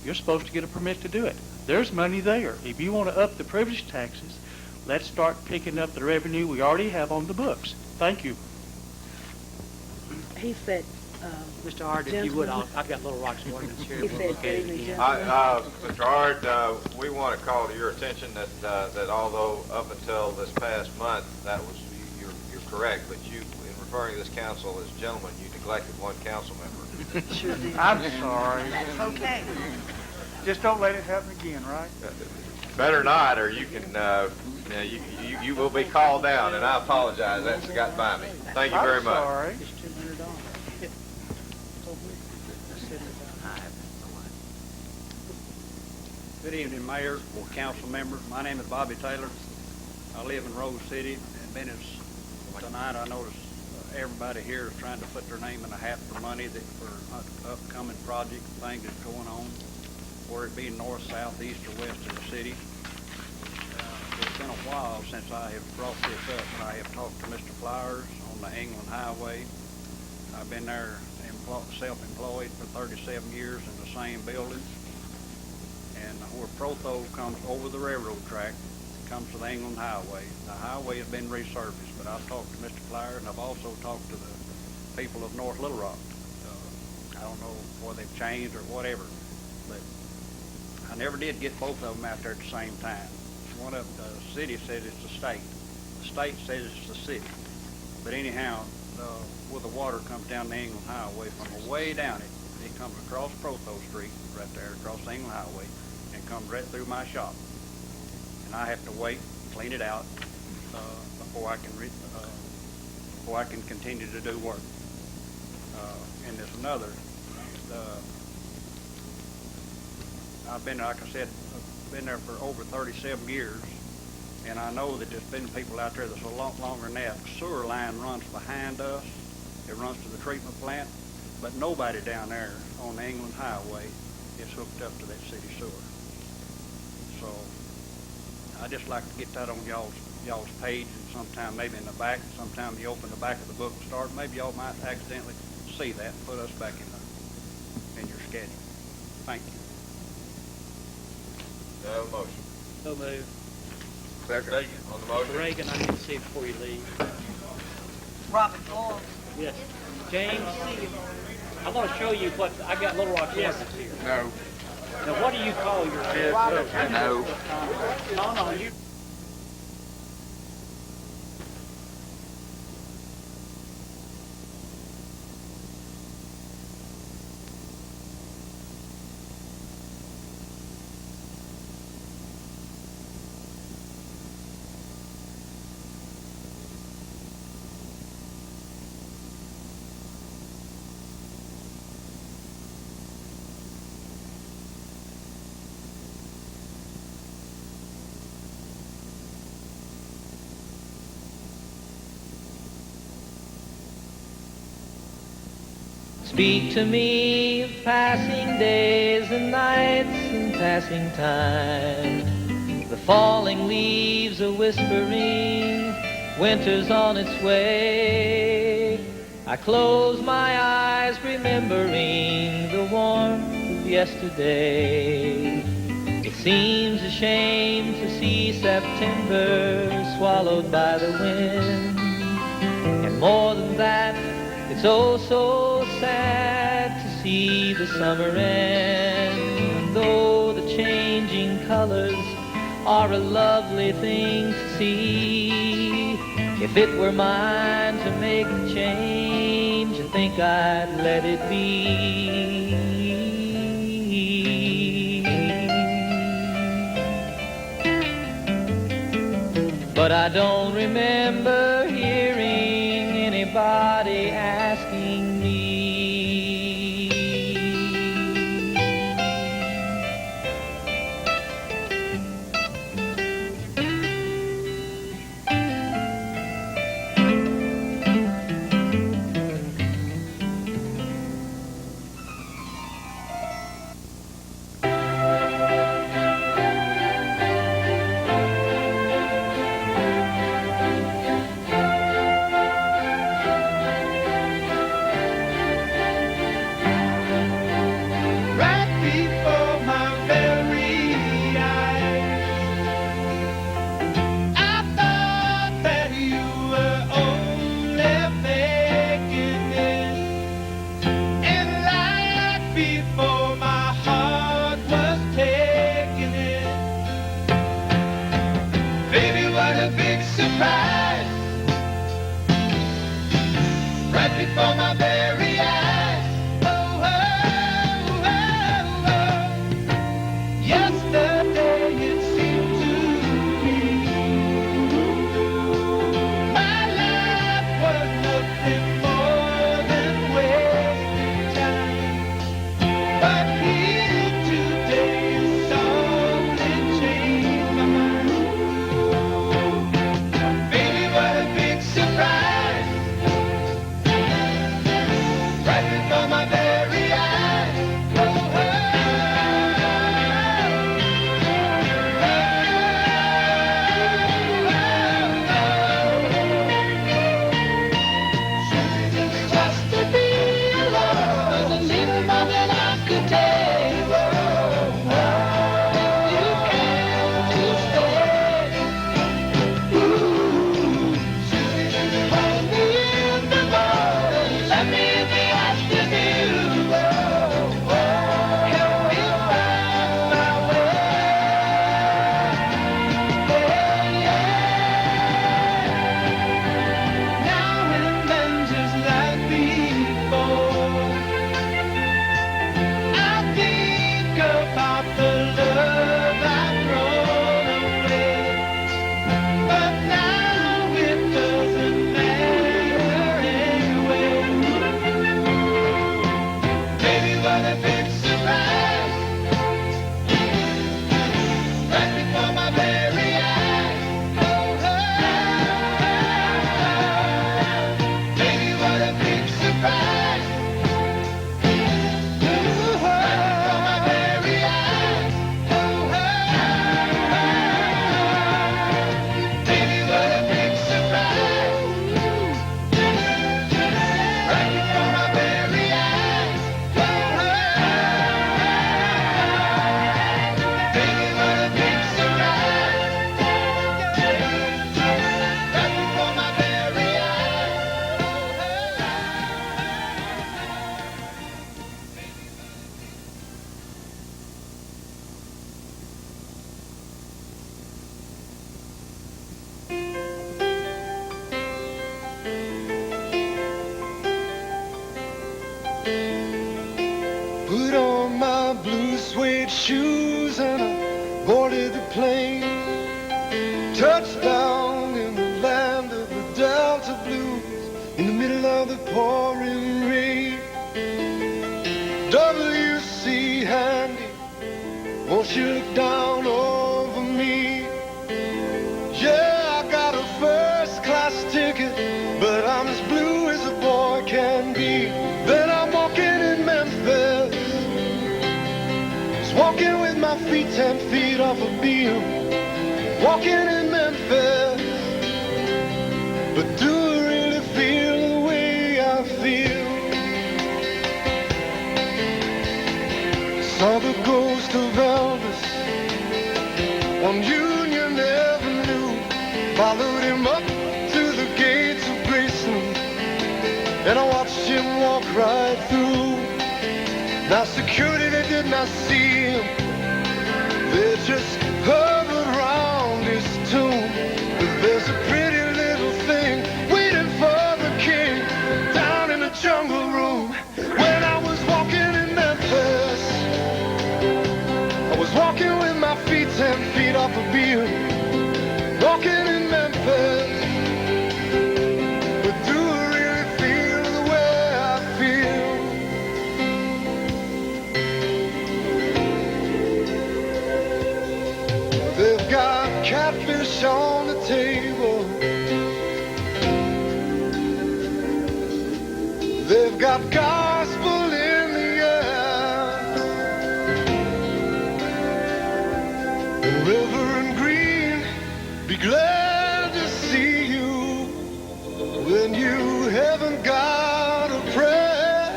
you're supposed to get a permit to do it. There's money there. If you want to up the privilege taxes, let's start picking up the revenue we already have on the books. Thank you. He said, Mr. Ard, if you would, I've got Little Rock's ordinance here. He said, Mr. Ard, we want to call to your attention that although up until this past month, you're correct, but you, in referring to this council as gentlemen, you neglected one council member. Sure did. I'm sorry. That's okay. Just don't let it happen again, right? Better not, or you can you will be called down, and I apologize. That's got by me. Thank you very much. I'm sorry. Good evening, Mayor or council members. My name is Bobby Taylor. I live in Rose City. And been tonight, I noticed everybody here is trying to put their name in the hat for money for upcoming project things that's going on, whether it be north, south, east, or west of the city. It's been a while since I have brought this up, and I have talked to Mr. Flowers on the England Highway. I've been there self-employed for 37 years in the same building. And where Protho comes over the railroad track, it comes to the England Highway. The highway has been resurfaced, but I've talked to Mr. Flyer, and I've also talked to the people of North Little Rock. I don't know whether they've changed or whatever, but I never did get both of them out there at the same time. One of the city says it's the state. The state says it's the city. But anyhow, where the water comes down the England Highway, from way down it, it comes across Protho Street, right there, across the England Highway, and comes right through my shop. And I have to wait, clean it out, before I can continue to do work. And there's another. I've been, like I said, been there for over 37 years, and I know that there's been people out there that's a lot longer than that. The sewer line runs behind us. It runs to the treatment plant, but nobody down there on the England Highway is hooked up to that city sewer. So I just like to get that on y'all's page, and sometime maybe in the back, sometime you open the back of the book and start, maybe y'all might accidentally see that and put us back in your schedule. Thank you. Do I have a motion? So moved. Second. On the motion? Mr. Reagan, I need to see it before you leave. Robert Gold. Yes. James, I want to show you what, I got Little Rock ordinance here. No. Now, what do you call yourself? No. No, you... Speak to me of passing days and nights and passing time. The falling leaves are whispering, winter's on its way. I close my eyes remembering the warmth of yesterday. It seems a shame to see September swallowed by the wind. And more than that, it's oh so sad to see the summer end. Though the changing colors are a lovely thing to see, if it were mine to make the change, I think I'd let it be. But I don't remember hearing anybody asking me. Before my very eyes, oh, oh, oh, oh. Yesterday it seemed to me my life was nothing more than wasted time. But here today is all that changed my mind. Baby, what a big surprise. surprise. Right before my very eyes. Baby, what a big surprise. Right before my very eyes. Baby, what a big surprise. Right before my very eyes. Put on my blue suede shoes and I boarded the plane. Touchdown in the land of the Delta Blues in the middle of the pouring rain. W.C. Handy, won't you look down over me? Yeah, I got a first class ticket, but I'm as blue as a boy can be. Then I'm walking in Memphis, just walking with my feet 10 feet off a beam. Walking in Memphis, but do I really feel the way I feel? Saw the ghost of Elvis on Union Avenue, followed him up to the gates of Graceland, and I watched him walk right through. Now security, they did not see him, they just hovered around his tomb. But there's a pretty little thing waiting for the king down in the jungle room. When I was walking in Memphis, I was walking with my feet 10 feet off a beam. Walking in Memphis, but do I really feel the way I feel? They've got catfish on the table, they've got gospel in the air. Reverend Green, be glad to see you when you haven't got a prayer.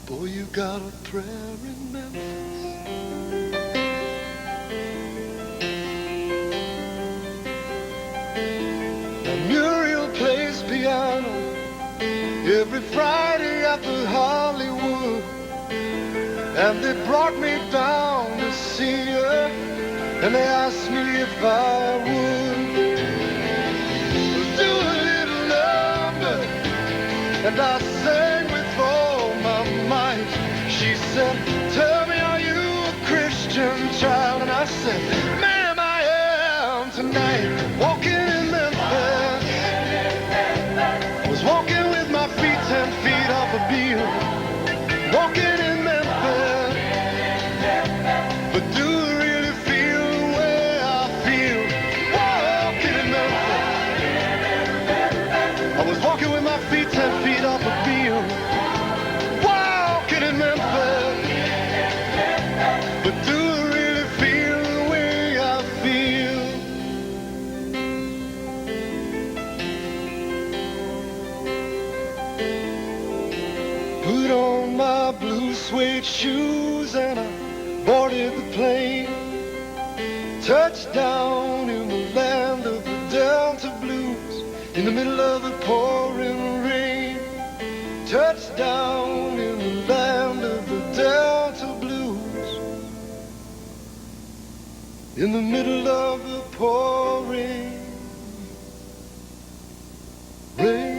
Boy, you got a prayer in Memphis. Now Muriel plays piano every Friday at the Hollywood, and they brought me down to see her, and they asked me if I would do a little number, and I sang with all my might. She said, tell me, are you a Christian child? And I said, ma'am, I am tonight. Walking in Memphis, was walking with my feet 10 feet off a beam. Walking in Memphis, but do I really feel the way I feel? Walking in Memphis, I was walking with my feet 10 feet off a beam. Walking in Memphis, but do I really feel the way I feel? Put on my blue suede shoes and I boarded the plane. Touchdown in the land of the Delta Blues in the middle of the pouring rain. Touchdown in the land of the Delta Blues in the middle of the pouring rain.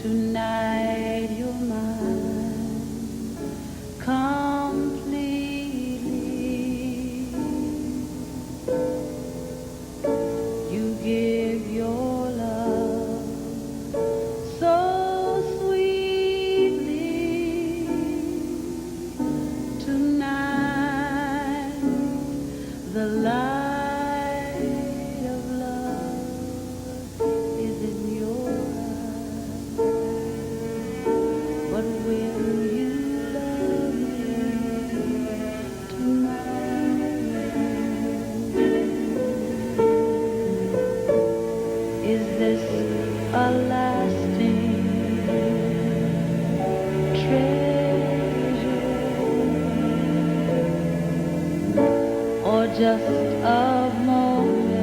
Tonight you're mine completely. You give your love so sweetly. Tonight the light of love is in your eyes. But will you love me tonight? Is this a lasting treasure or just a moment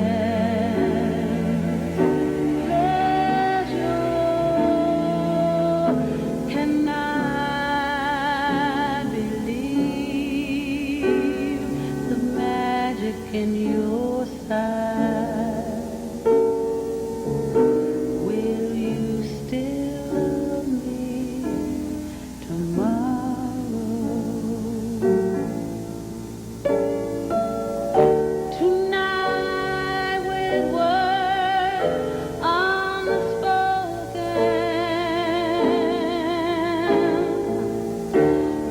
pleasure? Can I believe the magic in your sight? Will you still love me tomorrow? Tonight with words unspoken,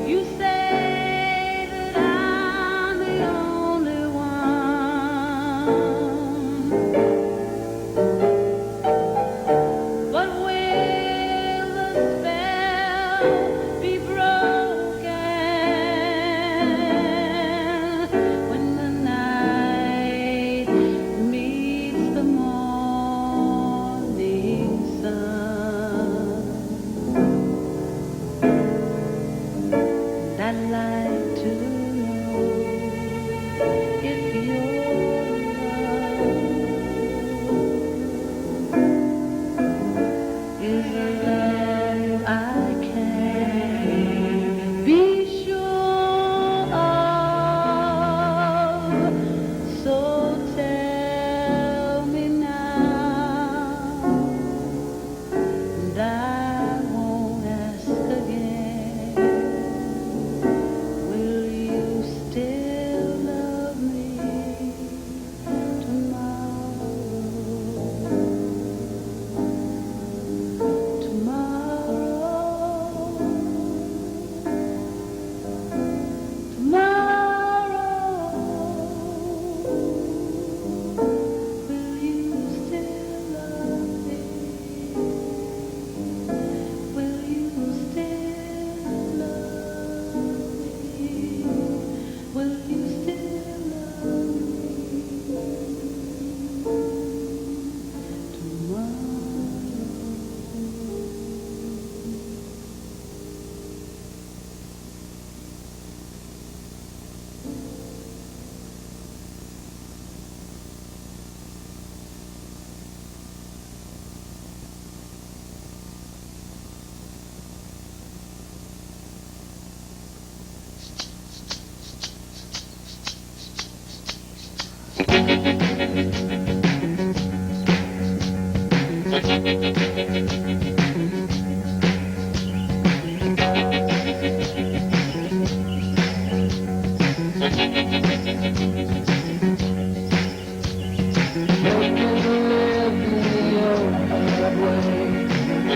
you say that I'm the only one. But will the spell be broken when the night meets the morning sun? I'd like to know if your love is a love I can be sure of. So tell me now, and I won't ask again. Will you still love me tomorrow?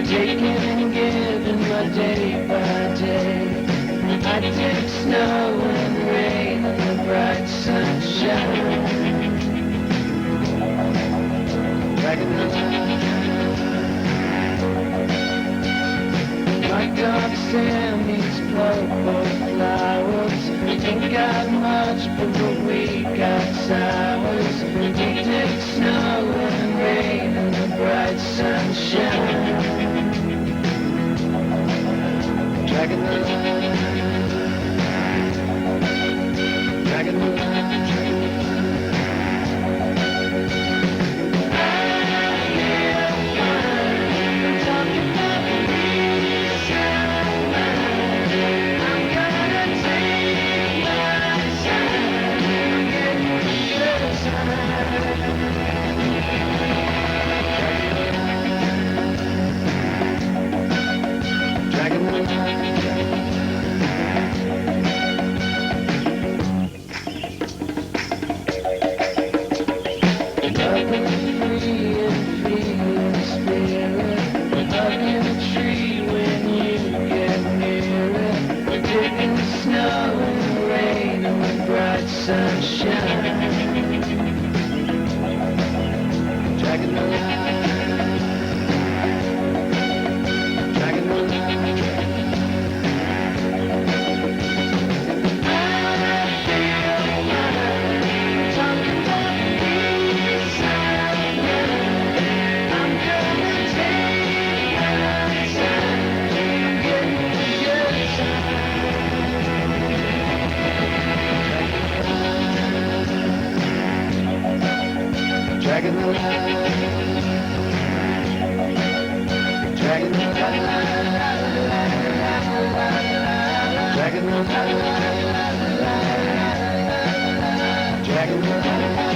Taking and giving my day by day. I take snow and rain and the bright sunshine. Dragging the line. My dark sand meets purple flowers. Ain't got much, but we got sours. We take snow and rain and the bright sunshine. Dragging the line, dragging the line. hugging a tree when you get nearer. Predicting snow and rain and the bright sunshine. Dragging the line, dragging the line. Dragging the line, dragging the line, dragging the line, dragging the line.